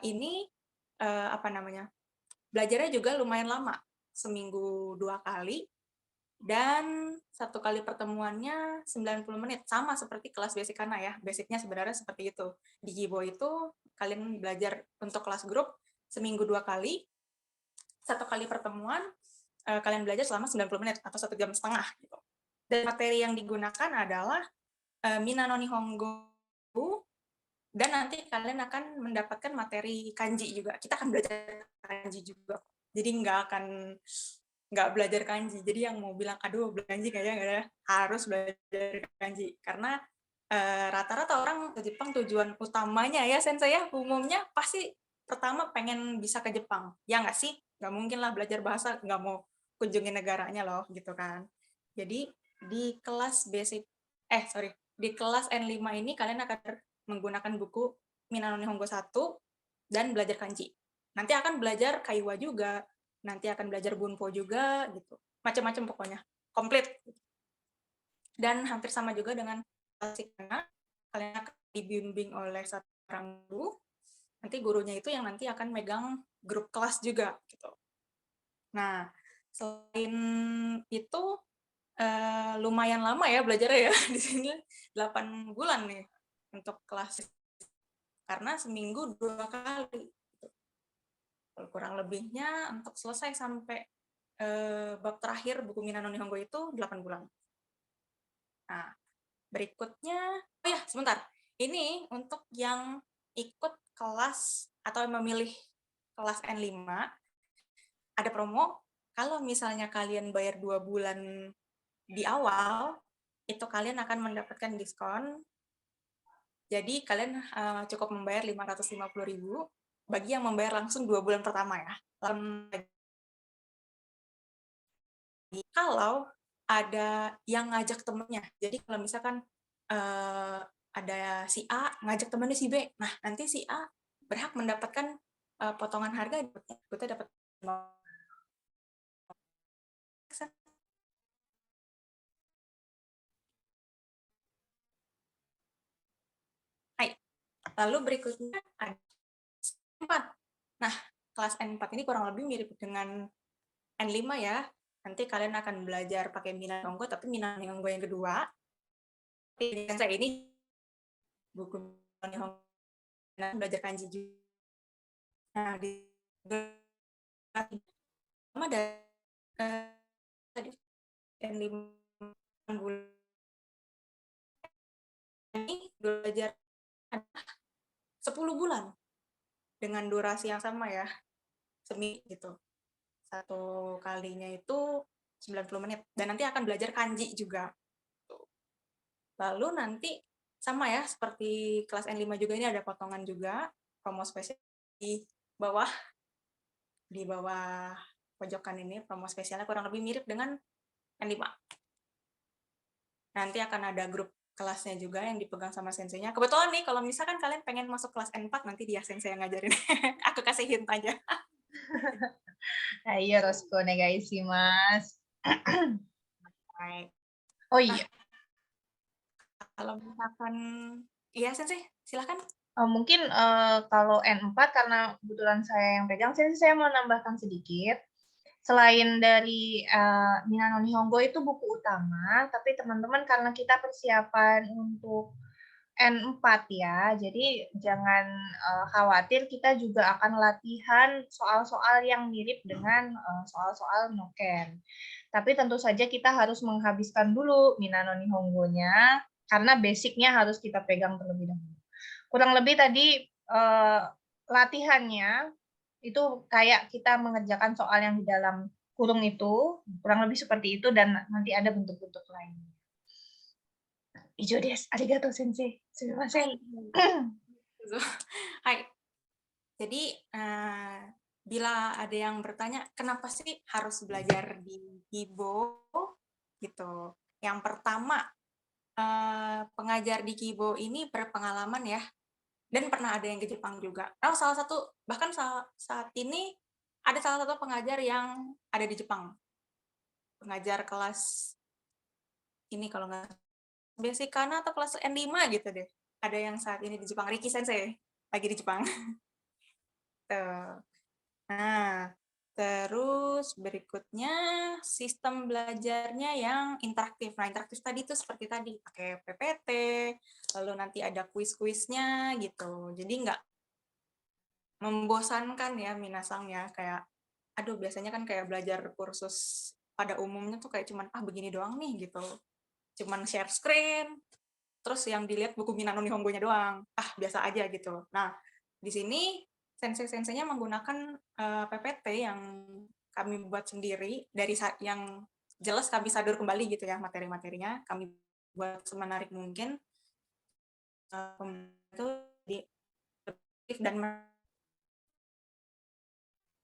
ini apa namanya? Belajarnya juga lumayan lama. Seminggu 2 kali. Dan 1 kali pertemuannya 90 menit, sama seperti kelas Basic Kana ya. Basicnya sebenarnya seperti itu. Di Kibo itu kalian belajar untuk kelas grup seminggu 2 kali, 1 kali pertemuan kalian belajar selama 90 menit atau 1,5 jam. Gitu. Dan materi yang digunakan adalah Mina no Nihongo, dan nanti kalian akan mendapatkan materi kanji juga. Kita akan belajar kanji juga. Jadi nggak belajar kanji. Jadi yang mau bilang, aduh kanji kayaknya nggak ada, harus belajar kanji. Karena rata-rata orang ke Jepang tujuan utamanya ya sensei ya, umumnya pasti pertama pengen bisa ke Jepang. Ya nggak sih? Nggak mungkin lah belajar bahasa nggak mau kunjungi negaranya loh, gitu kan. Jadi di kelas di kelas N5 ini kalian akan menggunakan buku Mina no Nihongo 1 dan belajar kanji. Nanti akan belajar kaiwa juga, nanti akan belajar bunpo juga, gitu. Macam-macam pokoknya, komplit. Dan hampir sama juga dengan Basic Kana, kalian akan dibimbing oleh satu orang dulu, nanti gurunya itu yang nanti akan megang grup kelas juga gitu. Nah, selain itu lumayan lama ya belajarnya ya di sini 8 bulan nih untuk kelas karena seminggu 2 kali. Gitu. Kurang lebihnya untuk selesai sampai bab terakhir buku Minano Nihongo itu 8 bulan. Nah, berikutnya, oh ya sebentar, ini untuk yang ikut kelas atau memilih kelas N5, ada promo, kalau misalnya kalian bayar 2 bulan di awal, itu kalian akan mendapatkan diskon. Jadi kalian cukup membayar 550.000 bagi yang membayar langsung 2 bulan pertama ya. Kalau ada yang ngajak temennya, jadi kalau misalkan ada si A ngajak temennya si B, nah nanti si A berhak mendapatkan potongan harga, kita dapat lalu berikutnya ada N4. Nah, kelas N4 ini kurang lebih mirip dengan N5 ya. Nanti kalian akan belajar pakai Minano Nihongo, tapi Minano Nihongo yang kedua. Yang saya ini buku Minano Nihongo belajar kanji juga. Nah, di sama dari N5 bulan ini belajar 10 bulan dengan durasi yang sama ya, semi gitu. Satu kalinya itu 90 menit dan nanti akan belajar kanji juga. Lalu nanti sama ya seperti kelas N5 juga, ini ada potongan juga promo spesial di bawah pojokan ini, promo spesialnya kurang lebih mirip dengan N5. Nanti akan ada grup kelasnya juga yang dipegang sama senseinya. Kebetulan nih kalau misalkan kalian pengen masuk kelas N4, nanti dia sensei yang ngajarin. Aku kasih hint aja. Ayo, Rosco onegaishimasu. Oh iya. Kalau misalkan, iya sensei, silakan. Mungkin kalau N4 karena kebetulan saya yang pegang, saya mau nambahkan sedikit. Selain dari Minano Nihongo itu buku utama, tapi teman-teman karena kita persiapan untuk N4 ya, jadi jangan khawatir, kita juga akan latihan soal-soal yang mirip dengan soal-soal Noken. Tapi tentu saja kita harus menghabiskan dulu Minano Nihongo-nya, karena basicnya harus kita pegang terlebih dahulu. Kurang lebih tadi latihannya itu kayak kita mengerjakan soal yang di dalam kurung itu, kurang lebih seperti itu, dan nanti ada bentuk-bentuk lainnya. Ijo desu, arigatou sensei. Sumimasen. Hai. Jadi bila ada yang bertanya kenapa sih harus belajar di Kibo gitu. Yang pertama, pengajar di Kibo ini berpengalaman ya, dan pernah ada yang ke Jepang juga. Nah, bahkan saat ini ada salah satu pengajar yang ada di Jepang. Pengajar kelas ini kalau nggak basic kana atau kelas N5 gitu deh. Ada yang saat ini di Jepang, Riki Sensei lagi di Jepang. Tuh. Nah, terus berikutnya sistem belajarnya yang interaktif. Nah, interaktif tadi itu seperti tadi, pakai PPT, lalu nanti ada kuis-kuisnya gitu. Jadi nggak membosankan ya minasang ya, kayak aduh biasanya kan kayak belajar kursus pada umumnya tuh kayak cuman begini doang nih gitu. Cuman share screen, terus yang dilihat buku Minano Nihongo-nya doang. Biasa aja gitu. Nah, di sini sensei-senseinya menggunakan PPT yang kami buat sendiri, dari yang jelas kami sadur kembali gitu ya materi-materinya, kami buat semenarik mungkin. Itu di dan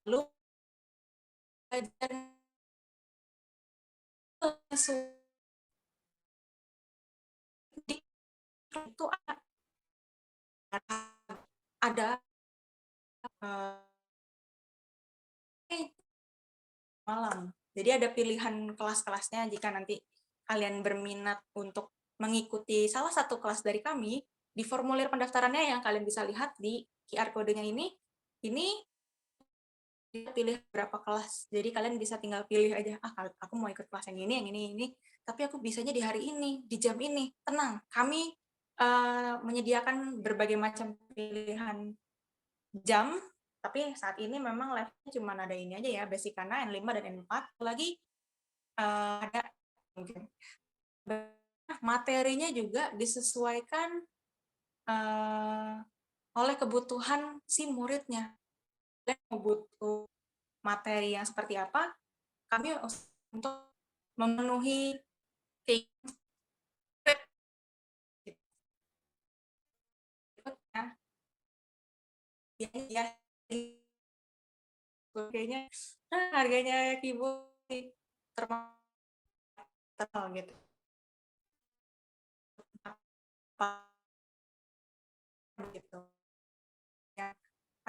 lalu itu ada malam. Jadi ada pilihan kelas-kelasnya jika nanti kalian berminat untuk mengikuti salah satu kelas dari kami, di formulir pendaftarannya yang kalian bisa lihat di QR kodenya ini pilih berapa kelas. Jadi kalian bisa tinggal pilih aja, aku mau ikut kelas yang ini, tapi aku bisanya di hari ini, di jam ini. Tenang, kami menyediakan berbagai macam pilihan jam, tapi saat ini memang levelnya cuma ada ini aja ya, Basicana, N5 dan N4. Lagi ada mungkin materinya juga disesuaikan oleh kebutuhan si muridnya. Dan butuh materi yang seperti apa, kami untuk memenuhi keinginan ya, kayaknya harganya Kibo termahal gitu. Gitu. Ya,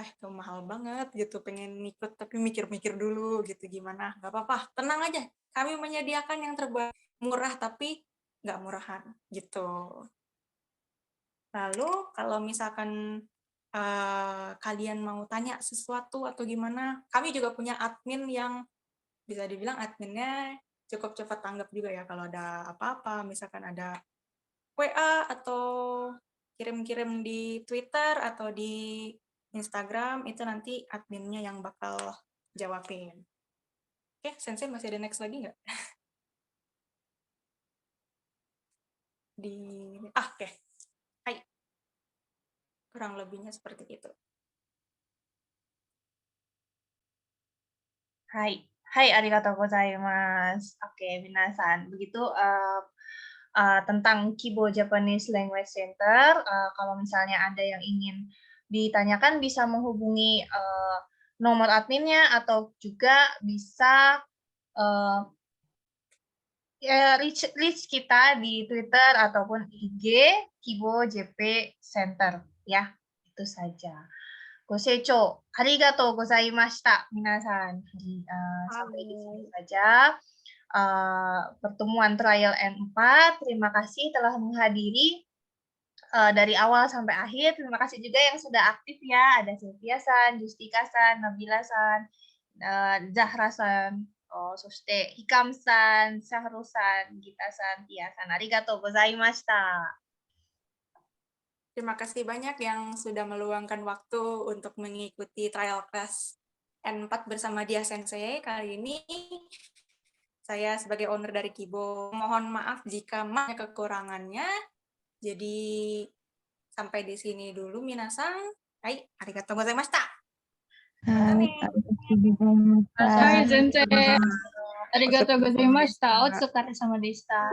itu mahal banget gitu, pengen ikut tapi mikir-mikir dulu gitu gimana. Nggak apa-apa, tenang aja. Kami menyediakan yang terbaik, murah tapi nggak murahan gitu. Lalu kalau misalkan kalian mau tanya sesuatu atau gimana, kami juga punya admin yang bisa dibilang adminnya cukup cepat tanggap juga ya kalau ada apa-apa, misalkan ada WA atau kirim-kirim di Twitter atau di Instagram, itu nanti adminnya yang bakal jawabin. Oke, Sensei masih ada next lagi nggak? Oke. Hai. Kurang lebihnya seperti itu. Hai, arigatou gozaimasu. Oke, minasan. Begitu tentang Kibo Japanese Language Center. Kalau misalnya ada yang ingin ditanyakan, bisa menghubungi nomor adminnya atau juga bisa reach kita di Twitter ataupun IG Kibo JP Center. Ya, itu saja. Gosecho, arigatou gozaimashita, minasan. Sampai di sini saja pertemuan trial N4. Terima kasih telah menghadiri dari awal sampai akhir. Terima kasih juga yang sudah aktif ya. Ada Sylvia-san, Justika-san, Nabila-san, Zahra-san, soshite Hikam-san, Syahrul-san, Gita-san, Tia-san. Arigatou gozaimashita. Terima kasih banyak yang sudah meluangkan waktu untuk mengikuti trial class N4 bersama Dia Sensei. Kali ini saya sebagai owner dari Kibo mohon maaf jika banyak kekurangannya. Jadi sampai di sini dulu minasan. Hai, arigatou gozaimashita. Hai, Sensei. Arigatou gozaimashita. Otsukare sama deshita.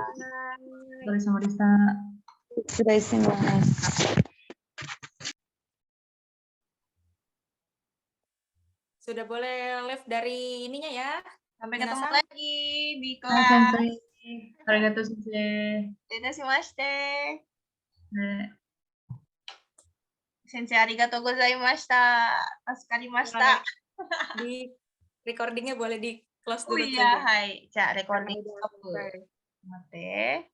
Sudah boleh live dari ininya ya. Sampai ketemu lagi di Hai, kelas. Sensei. Arigatou, Sensei. Dedashimashite. Sensei, arigatou gozaimashita. Tasukarimashita. Di recordingnya boleh di close Oh dulu iya, saja. hai. Ja, recording stop. Mate.